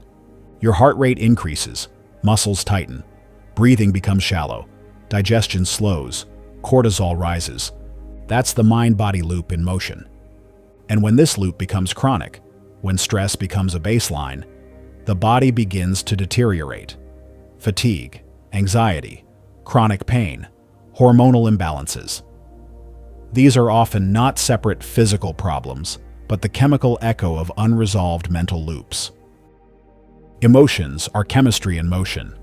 Your heart rate increases, muscles tighten, breathing becomes shallow, digestion slows, cortisol rises. That's the mind-body loop in motion. And when this loop becomes chronic, when stress becomes a baseline, the body begins to deteriorate. Fatigue, anxiety, chronic pain, hormonal imbalances. These are often not separate physical problems, but the chemical echo of unresolved mental loops. Emotions are chemistry in motion.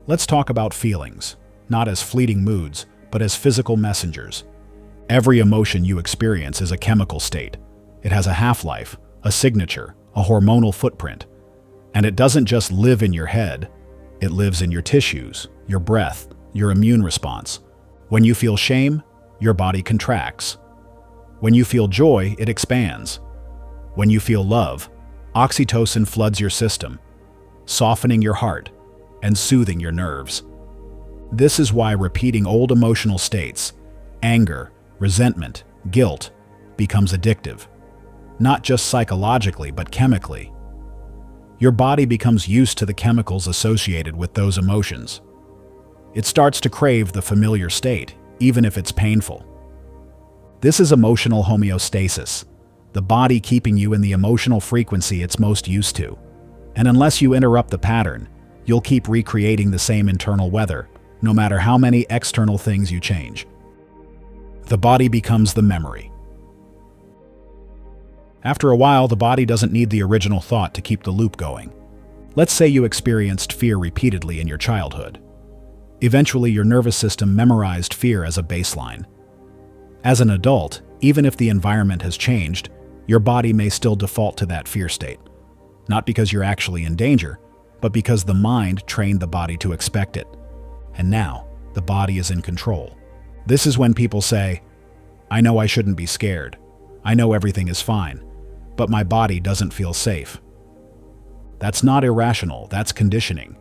Let's talk about feelings, not as fleeting moods, but as physical messengers. Every emotion you experience is a chemical state. It has a half-life, a signature, a hormonal footprint. And it doesn't just live in your head, it lives in your tissues, your breath, your immune response. When you feel shame, your body contracts. When you feel joy, it expands. When you feel love, oxytocin floods your system, softening your heart and soothing your nerves. This is why repeating old emotional states, anger, resentment, guilt, becomes addictive. Not just psychologically, but chemically. Your body becomes used to the chemicals associated with those emotions. It starts to crave the familiar state, even if it's painful. This is emotional homeostasis, the body keeping you in the emotional frequency it's most used to. And unless you interrupt the pattern, you'll keep recreating the same internal weather, no matter how many external things you change. The body becomes the memory. After a while, the body doesn't need the original thought to keep the loop going. Let's say you experienced fear repeatedly in your childhood. Eventually, your nervous system memorized fear as a baseline. As an adult, even if the environment has changed, your body may still default to that fear state. Not because you're actually in danger, but because the mind trained the body to expect it. And now, the body is in control. This is when people say, "I know I shouldn't be scared. I know everything is fine, but my body doesn't feel safe." That's not irrational, that's conditioning.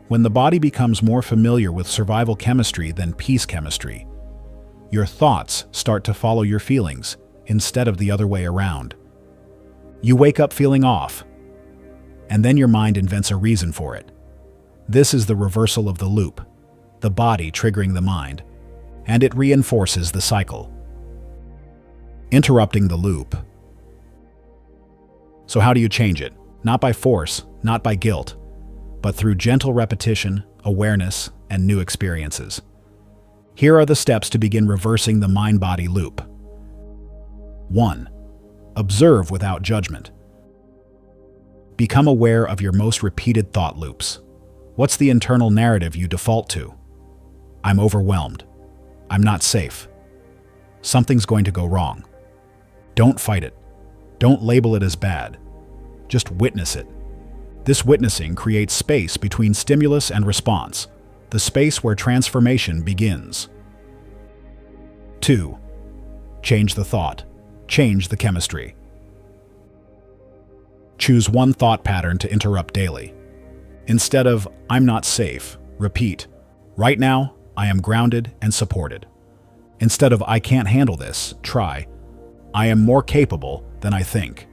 When the body becomes more familiar with survival chemistry than peace chemistry, your thoughts start to follow your feelings instead of the other way around. You wake up feeling off, and then your mind invents a reason for it. This is the reversal of the loop, the body triggering the mind, and it reinforces the cycle. Interrupting the loop. So how do you change it? Not by force, not by guilt, but through gentle repetition, awareness, and new experiences. Here are the steps to begin reversing the mind-body loop. 1. Observe without judgment. Become aware of your most repeated thought loops. What's the internal narrative you default to? I'm overwhelmed. I'm not safe. Something's going to go wrong. Don't fight it. Don't label it as bad. Just witness it. This witnessing creates space between stimulus and response, the space where transformation begins. 2. Change the thought. Change the chemistry. Choose one thought pattern to interrupt daily. Instead of, "I'm not safe," repeat, "Right now, I am grounded and supported." Instead of, "I can't handle this," try, "I am more capable than I think."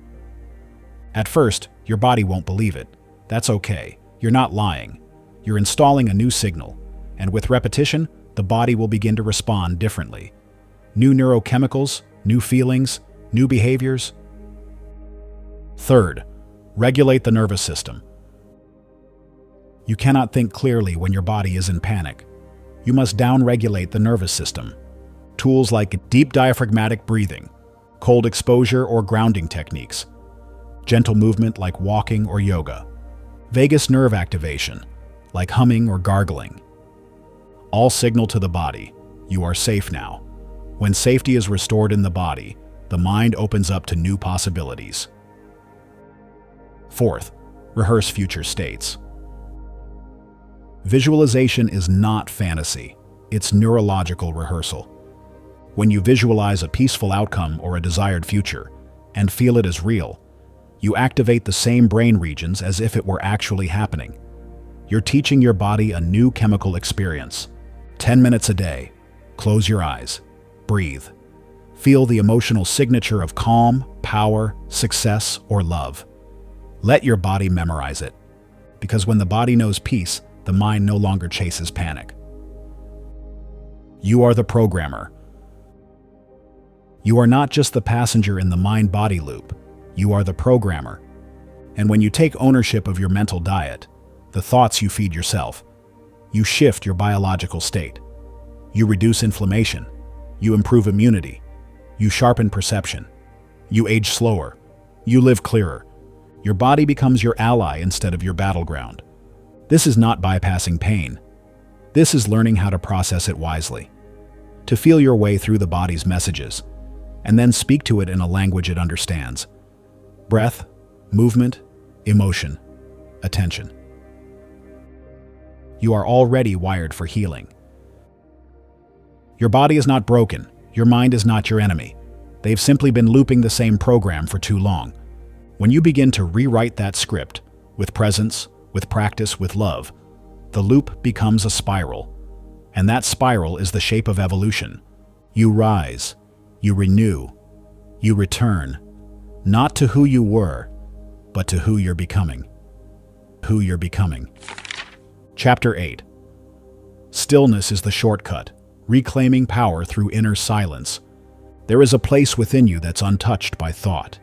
At first, your body won't believe it. That's okay. You're not lying. You're installing a new signal, and with repetition, the body will begin to respond differently. New neurochemicals, new feelings, new behaviors. 3. Regulate the nervous system. You cannot think clearly when your body is in panic. You must down-regulate the nervous system. Tools like deep diaphragmatic breathing, cold exposure or grounding techniques, gentle movement like walking or yoga, vagus nerve activation like humming or gargling. All signal to the body, you are safe now. When safety is restored in the body, the mind opens up to new possibilities. 4. Rehearse future states. Visualization is not fantasy, it's neurological rehearsal. When you visualize a peaceful outcome or a desired future, and feel it as real, you activate the same brain regions as if it were actually happening. You're teaching your body a new chemical experience. 10 minutes a day. Close your eyes. Breathe. Feel the emotional signature of calm, power, success, or love. Let your body memorize it, because when the body knows peace, the mind no longer chases panic. You are the programmer. You are not just the passenger in the mind-body loop. You are the programmer. And when you take ownership of your mental diet, the thoughts you feed yourself, you shift your biological state. You reduce inflammation. You improve immunity. You sharpen perception. You age slower. You live clearer. Your body becomes your ally instead of your battleground. This is not bypassing pain. This is learning how to process it wisely. To feel your way through the body's messages, and then speak to it in a language it understands. Breath, movement, emotion, attention. You are already wired for healing. Your body is not broken. Your mind is not your enemy. They've simply been looping the same program for too long. When you begin to rewrite that script, with presence, with practice, with love, the loop becomes a spiral. And that spiral is the shape of evolution. You rise, you renew, you return, not to who you were, but to who you're becoming. Who you're becoming. Chapter 8. Stillness is the shortcut. reclaiming power through inner silence. There is a place within you that's untouched by thought.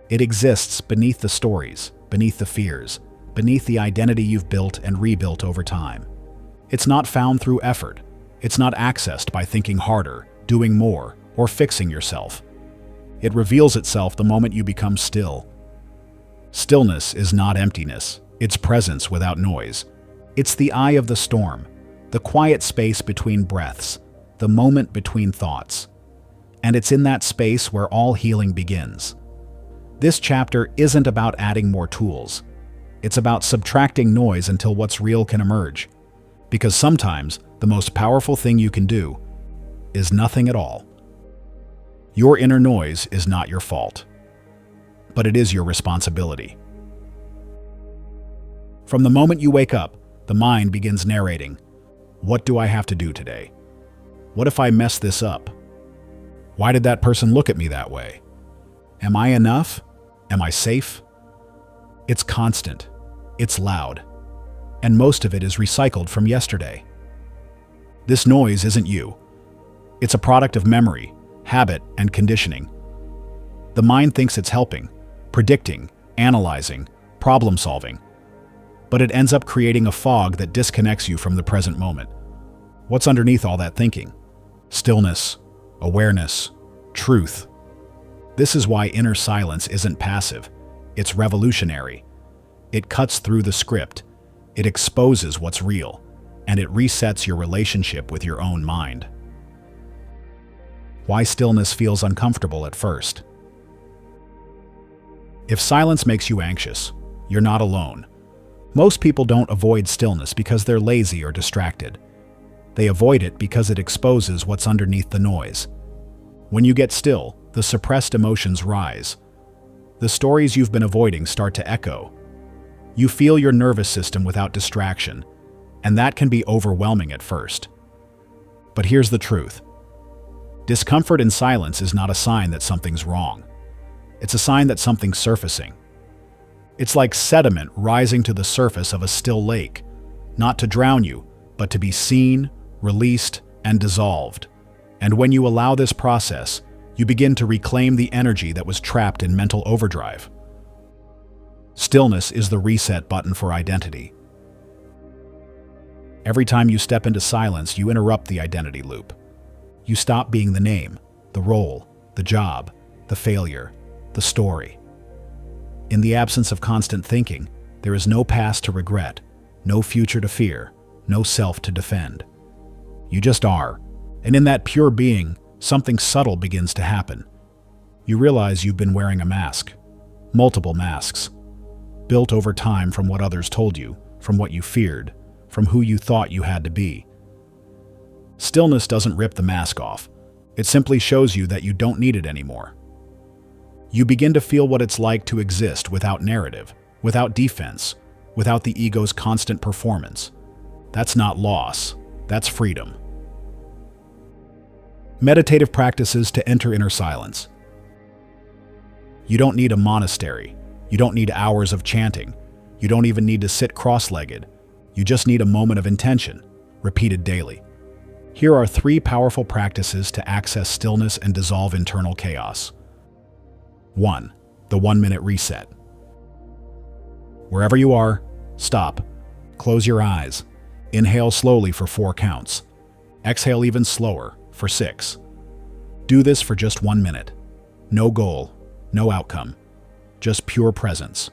It exists beneath the stories, beneath the fears, beneath the identity you've built and rebuilt over time. It's not found through effort. It's not accessed by thinking harder, doing more, or fixing yourself. It reveals itself the moment you become still. Stillness is not emptiness. It's presence without noise. It's the eye of the storm, the quiet space between breaths, the moment between thoughts. And it's in that space where all healing begins. This chapter isn't about adding more tools. It's about subtracting noise until what's real can emerge. Because sometimes the most powerful thing you can do is nothing at all. Your inner noise is not your fault, but it is your responsibility. From the moment you wake up, the mind begins narrating, "What do I have to do today? What if I mess this up? Why did that person look at me that way? Am I enough? Am I safe?" It's constant. It's loud. And most of it is recycled from yesterday. This noise isn't you. It's a product of memory, habit, and conditioning. The mind thinks it's helping, predicting, analyzing, problem-solving. But it ends up creating a fog that disconnects you from the present moment. What's underneath all that thinking? Stillness, awareness, truth. This is why inner silence isn't passive. It's revolutionary. It cuts through the script. It exposes what's real, and it resets your relationship with your own mind. Why stillness feels uncomfortable at first. If silence makes you anxious, you're not alone. Most people don't avoid stillness because they're lazy or distracted. They avoid it because it exposes what's underneath the noise. When you get still, the suppressed emotions rise. The stories you've been avoiding start to echo. You feel your nervous system without distraction, and that can be overwhelming at first. But here's the truth. Discomfort in silence is not a sign that something's wrong. It's a sign that something's surfacing. It's like sediment rising to the surface of a still lake, not to drown you, but to be seen, released, and dissolved. And when you allow this process, you begin to reclaim the energy that was trapped in mental overdrive. Stillness is the reset button for identity. Every time you step into silence, you interrupt the identity loop. You stop being the name, the role, the job, the failure, the story. In the absence of constant thinking, there is no past to regret, no future to fear, no self to defend. You just are, and in that pure being, something subtle begins to happen. You realize you've been wearing a mask, multiple masks, built over time from what others told you, from what you feared, from who you thought you had to be. Stillness doesn't rip the mask off. It simply shows you that you don't need it anymore. You begin to feel what it's like to exist without narrative, without defense, without the ego's constant performance. That's not loss, that's freedom. Meditative practices to enter inner silence. You don't need a monastery. You don't need hours of chanting. You don't even need to sit cross-legged. You just need a moment of intention, repeated daily. Here are 3 powerful practices to access stillness and dissolve internal chaos. 1. The 1-minute reset. Wherever you are, stop. Close your eyes. Inhale slowly for 4 counts. Exhale even slower for 6. Do this for just 1 minute. No goal, no outcome, just pure presence.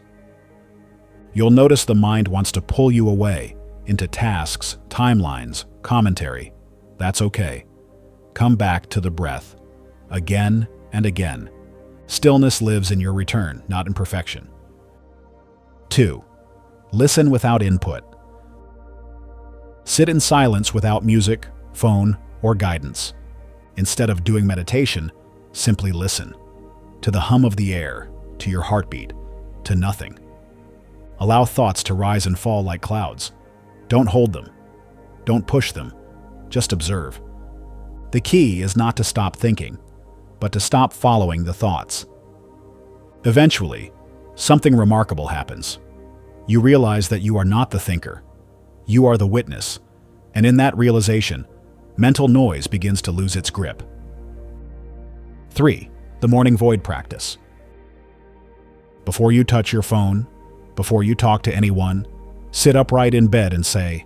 You'll notice the mind wants to pull you away into tasks, timelines, commentary. That's okay. Come back to the breath, again and again. Stillness lives in your return, not in perfection. 2. Listen without input. Sit in silence without music, phone, or guidance. Instead of doing meditation, simply listen. To the hum of the air, to your heartbeat, to nothing. Allow thoughts to rise and fall like clouds. Don't hold them. Don't push them. Just observe. The key is not to stop thinking, but to stop following the thoughts. Eventually, something remarkable happens. You realize that you are not the thinker. You are the witness, and in that realization, mental noise begins to lose its grip. 3. The morning void practice. Before you touch your phone, before you talk to anyone, sit upright in bed and say,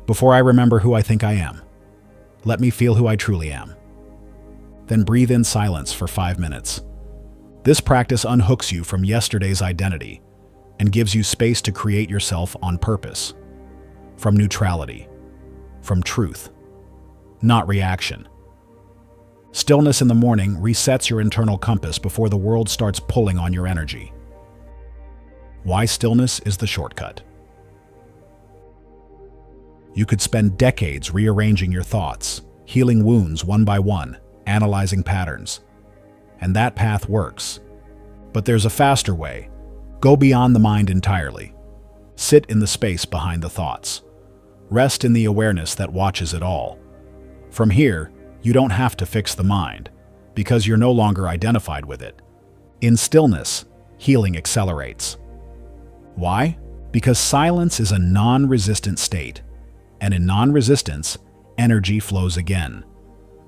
"Before I remember who I think I am, let me feel who I truly am." Then breathe in silence for 5 minutes. This practice unhooks you from yesterday's identity and gives you space to create yourself on purpose, from neutrality, from truth, not reaction. Stillness in the morning resets your internal compass before the world starts pulling on your energy. Why stillness is the shortcut. You could spend decades rearranging your thoughts, healing wounds one by one, analyzing patterns. And that path works. But there's a faster way. Go beyond the mind entirely. Sit in the space behind the thoughts. Rest in the awareness that watches it all. From here, you don't have to fix the mind, because you're no longer identified with it. In stillness, healing accelerates. Why? Because silence is a non-resistant state, and in non-resistance, energy flows again.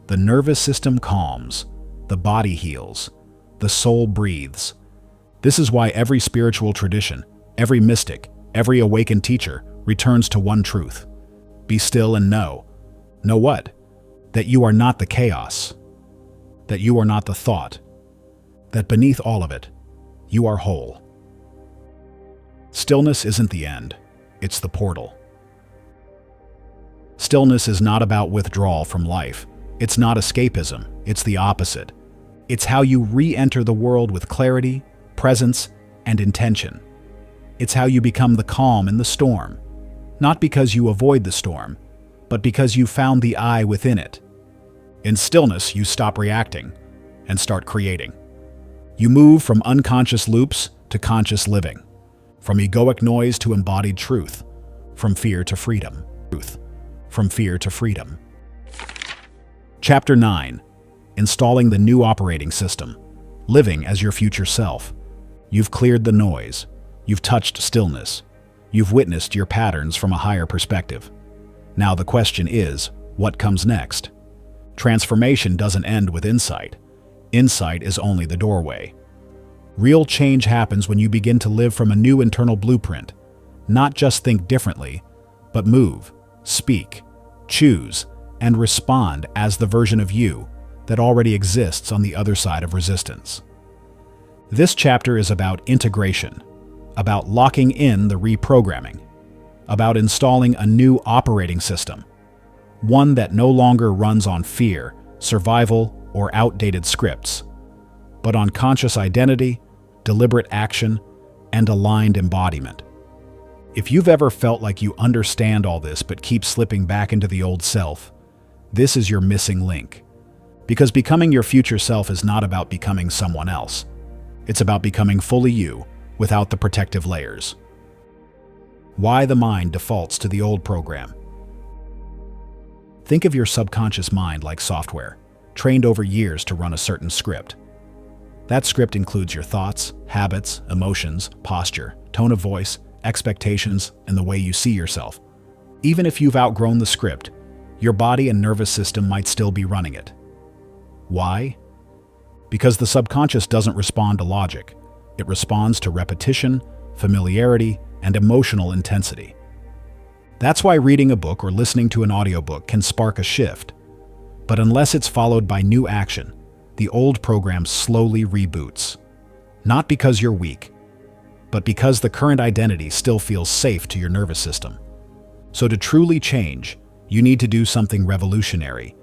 The nervous system calms, the body heals, the soul breathes. This is why every spiritual tradition, every mystic, every awakened teacher returns to one truth. Be still and know. Know what? That you are not the chaos, that you are not the thought, that beneath all of it, you are whole. Stillness isn't the end, it's the portal. Stillness is not about withdrawal from life. It's not escapism, it's the opposite. It's how you re-enter the world with clarity, presence, and intention. It's how you become the calm in the storm, not because you avoid the storm, but because you found the eye within it. In stillness, you stop reacting and start creating. You move from unconscious loops to conscious living, from egoic noise to embodied truth, from fear to freedom. From fear to freedom. Chapter 9. Installing the new operating system. Living as your future self. You've cleared the noise. You've touched stillness. You've witnessed your patterns from a higher perspective. Now the question is, what comes next? Transformation doesn't end with insight. Insight is only the doorway. Real change happens when you begin to live from a new internal blueprint. Not just think differently, but move, speak, choose, and respond as the version of you that already exists on the other side of resistance. This chapter is about integration, about locking in the reprogramming, about installing a new operating system, one that no longer runs on fear, survival, or outdated scripts, but on conscious identity, deliberate action, and aligned embodiment. If you've ever felt like you understand all this but keep slipping back into the old self, this is your missing link. Because becoming your future self is not about becoming someone else. It's about becoming fully you, without the protective layers. Why the mind defaults to the old program. Think of your subconscious mind like software, trained over years to run a certain script. That script includes your thoughts, habits, emotions, posture, tone of voice, expectations, and the way you see yourself. Even if you've outgrown the script, your body and nervous system might still be running it. Why? Because the subconscious doesn't respond to logic. It responds to repetition, familiarity, and emotional intensity. That's why reading a book or listening to an audiobook can spark a shift. But unless it's followed by new action, the old program slowly reboots. Not because you're weak, but because the current identity still feels safe to your nervous system. So to truly change, you need to do something revolutionary.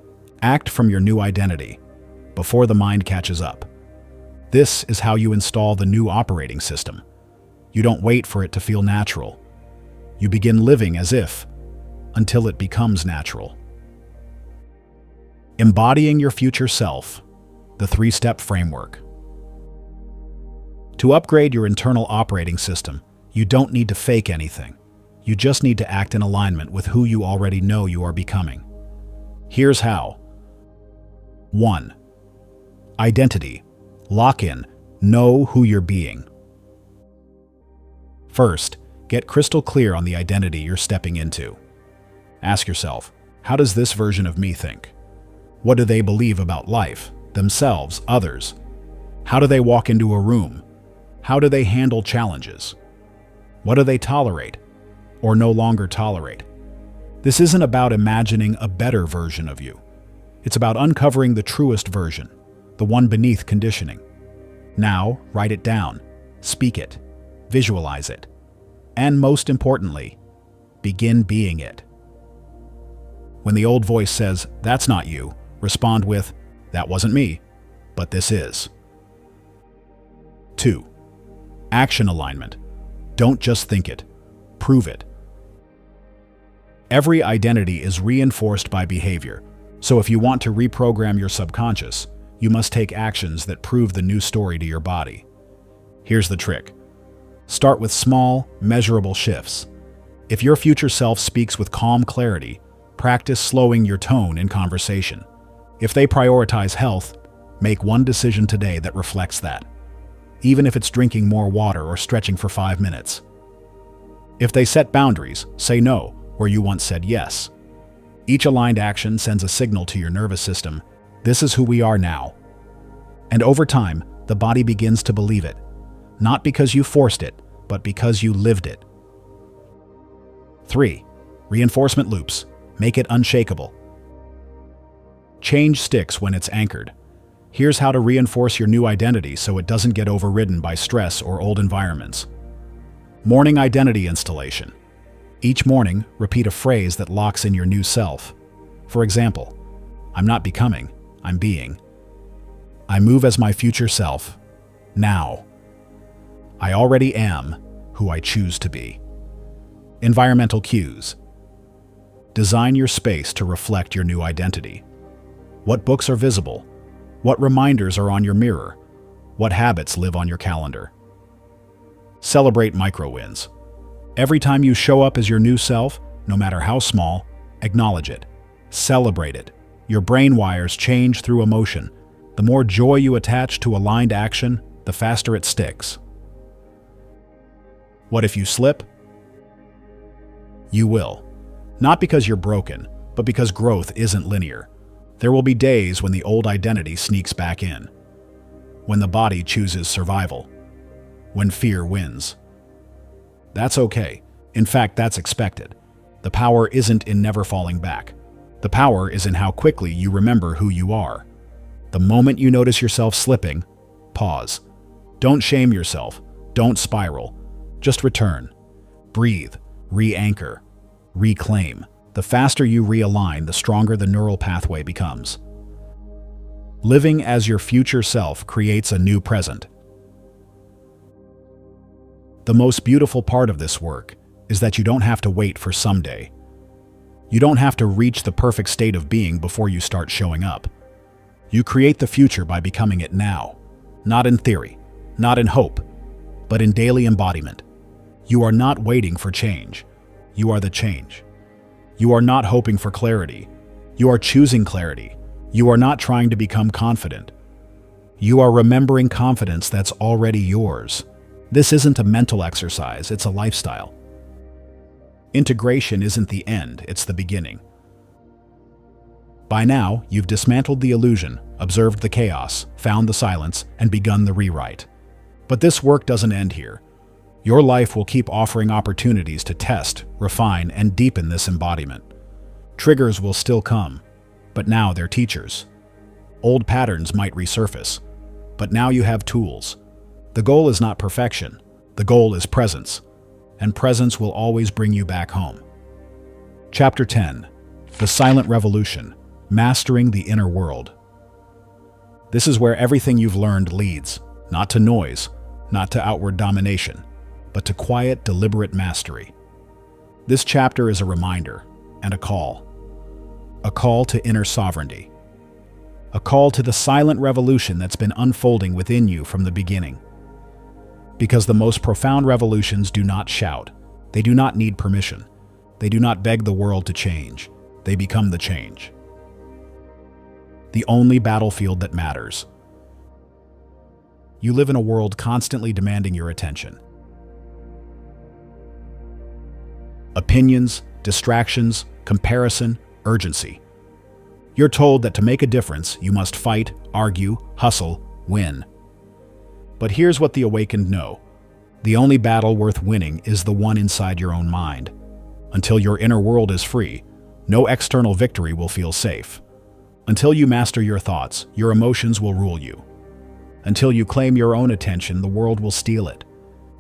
Act from your new identity, before the mind catches up. This is how you install the new operating system. You don't wait for it to feel natural. You begin living as if, until it becomes natural. Embodying your future self, the 3-step framework. To upgrade your internal operating system, you don't need to fake anything. You just need to act in alignment with who you already know you are becoming. Here's how. 1. Identity. Lock in. Know who you're being. First, get crystal clear on the identity you're stepping into. Ask yourself, How does this version of me think? What do they believe about life, themselves, others? How do they walk into a room? How do they handle challenges? What do they tolerate or no longer tolerate? This isn't about imagining a better version of you. It's about uncovering the truest version, the one beneath conditioning. Now, write it down, speak it, visualize it, and most importantly, begin being it. When the old voice says, "That's not you," respond with, "That wasn't me, but this is." 2. Action alignment. Don't just think it, prove it. Every identity is reinforced by behavior, so if you want to reprogram your subconscious, you must take actions that prove the new story to your body. Here's the trick. Start with small, measurable shifts. If your future self speaks with calm clarity, practice slowing your tone in conversation. If they prioritize health, make one decision today that reflects that, even if it's drinking more water or stretching for 5 minutes. If they set boundaries, say no where you once said yes. Each aligned action sends a signal to your nervous system, "This is who we are now." And over time, the body begins to believe it, not because you forced it, but because you lived it. 3. Reinforcement loops. Make it unshakable. Change sticks when it's anchored. Here's how to reinforce your new identity so it doesn't get overridden by stress or old environments. Morning identity installation. Each morning, repeat a phrase that locks in your new self. For example, I'm not becoming, I'm being. I move as my future self, now. I already am who I choose to be. Environmental cues. Design your space to reflect your new identity. What books are visible? What reminders are on your mirror? What habits live on your calendar? Celebrate micro-wins. Every time you show up as your new self, no matter how small, acknowledge it. Celebrate it. Your brain wires change through emotion. The more joy you attach to aligned action, the faster it sticks. What if you slip? You will. Not because you're broken, but because growth isn't linear. There will be days when the old identity sneaks back in. When the body chooses survival. When fear wins. That's okay. In fact, that's expected. The power isn't in never falling back. The power is in how quickly you remember who you are. The moment you notice yourself slipping, pause. Don't shame yourself. Don't spiral. Just return. Breathe. Re-anchor. Reclaim. The faster you realign, the stronger the neural pathway becomes. Living as your future self creates a new present. The most beautiful part of this work is that you don't have to wait for someday. You don't have to reach the perfect state of being before you start showing up. You create the future by becoming it now, not in theory, not in hope, but in daily embodiment. You are not waiting for change. You are the change. You are not hoping for clarity. You are choosing clarity. You are not trying to become confident. You are remembering confidence that's already yours. This isn't a mental exercise, it's a lifestyle. Integration isn't the end, it's the beginning. By now, you've dismantled the illusion, observed the chaos, found the silence, and begun the rewrite. But this work doesn't end here. Your life will keep offering opportunities to test, refine, and deepen this embodiment. Triggers will still come, but now they're teachers. Old patterns might resurface, but now you have tools. The goal is not perfection. The goal is presence, and presence will always bring you back home. Chapter 10. The Silent Revolution. Mastering the Inner World. This is where everything you've learned leads, not to noise, not to outward domination, but to quiet, deliberate mastery. This chapter is a reminder and a call to inner sovereignty, a call to the silent revolution that's been unfolding within you from the beginning. Because the most profound revolutions do not shout, they do not need permission, they do not beg the world to change, they become the change. The only battlefield that matters. You live in a world constantly demanding your attention. Opinions, distractions, comparison, urgency. You're told that to make a difference, you must fight, argue, hustle, win. But here's what the awakened know. The only battle worth winning is the one inside your own mind. Until your inner world is free, no external victory will feel safe. Until you master your thoughts, your emotions will rule you. Until you claim your own attention, the world will steal it.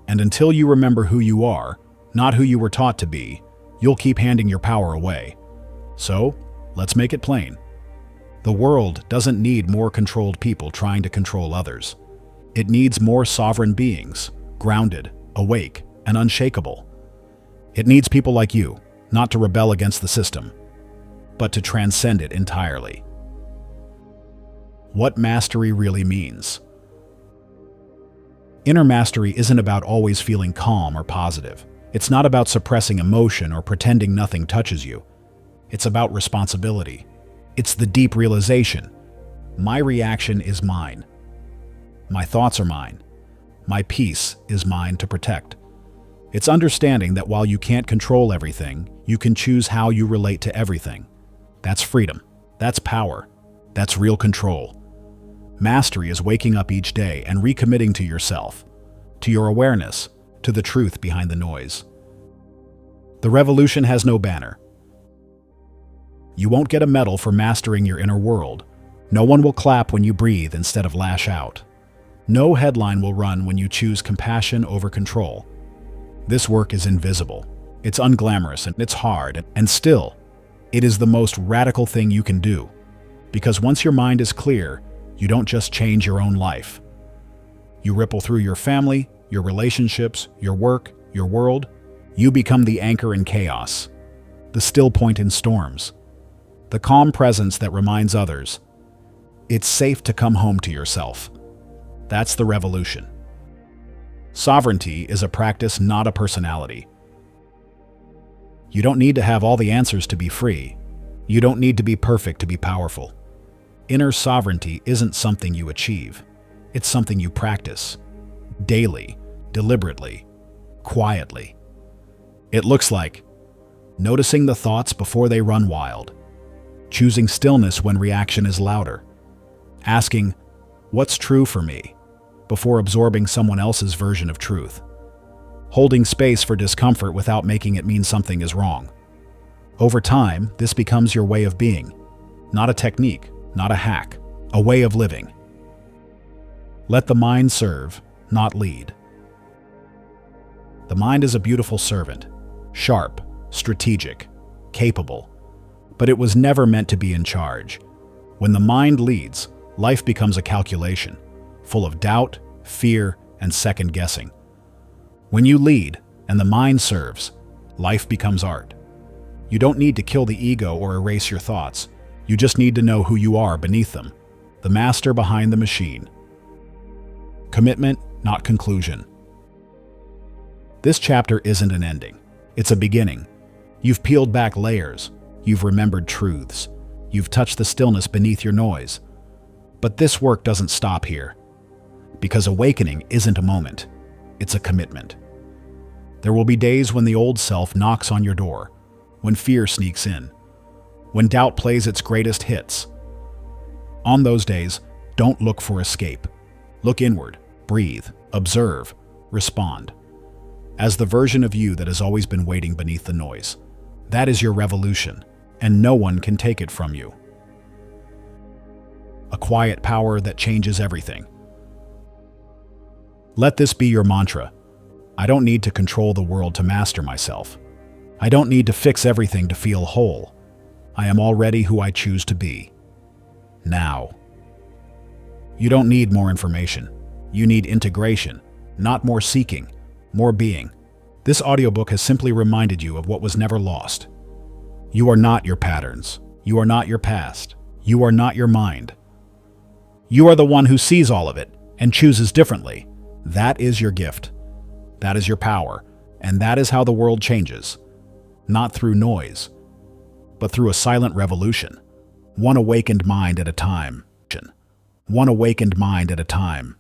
And until you remember who you are, not who you were taught to be, you'll keep handing your power away. So, let's make it plain. The world doesn't need more controlled people trying to control others. It needs more sovereign beings, grounded, awake, and unshakable. It needs people like you, not to rebel against the system, but to transcend it entirely. What mastery really means. Inner mastery isn't about always feeling calm or positive. It's not about suppressing emotion or pretending nothing touches you. It's about responsibility. It's the deep realization. My reaction is mine. My thoughts are mine. My peace is mine to protect. It's understanding that while you can't control everything, you can choose how you relate to everything. That's freedom. That's power. That's real control. Mastery is waking up each day and recommitting to yourself, to your awareness, to the truth behind the noise. The revolution has no banner. You won't get a medal for mastering your inner world. No one will clap when you breathe instead of lash out. No headline will run when you choose compassion over control. This work is invisible. It's unglamorous and it's hard, and still, it is the most radical thing you can do. Because once your mind is clear, you don't just change your own life. You ripple through your family, your relationships, your work, your world. You become the anchor in chaos, the still point in storms, the calm presence that reminds others it's safe to come home to yourself. That's the revolution. Sovereignty is a practice, not a personality. You don't need to have all the answers to be free. You don't need to be perfect to be powerful. Inner sovereignty isn't something you achieve. It's something you practice. Daily, deliberately, quietly. It looks like noticing the thoughts before they run wild, choosing stillness when reaction is louder, asking, "What's true for me?" before absorbing someone else's version of truth, holding space for discomfort without making it mean something is wrong. Over time, this becomes your way of being, not a technique, not a hack, a way of living. Let the mind serve, not lead. The mind is a beautiful servant, sharp, strategic, capable, but it was never meant to be in charge. When the mind leads, life becomes a calculation, full of doubt, fear, and second-guessing. When you lead, and the mind serves, life becomes art. You don't need to kill the ego or erase your thoughts. You just need to know who you are beneath them, the master behind the machine. Commitment, not conclusion. This chapter isn't an ending. It's a beginning. You've peeled back layers. You've remembered truths. You've touched the stillness beneath your noise. But this work doesn't stop here. Because awakening isn't a moment. It's a commitment. There will be days when the old self knocks on your door, when fear sneaks in, when doubt plays its greatest hits. On those days, don't look for escape. Look inward, breathe, observe, respond. As the version of you that has always been waiting beneath the noise. That is your revolution, and no one can take it from you. A quiet power that changes everything. Let this be your mantra. I don't need to control the world to master myself. I don't need to fix everything to feel whole. I am already who I choose to be. Now. You don't need more information. You need integration, not more seeking, more being. This audiobook has simply reminded you of what was never lost. You are not your patterns. You are not your past. You are not your mind. You are the one who sees all of it and chooses differently. That is your gift. That is your power. And that is how the world changes. Not through noise, but through a silent revolution. One awakened mind at a time. One awakened mind at a time.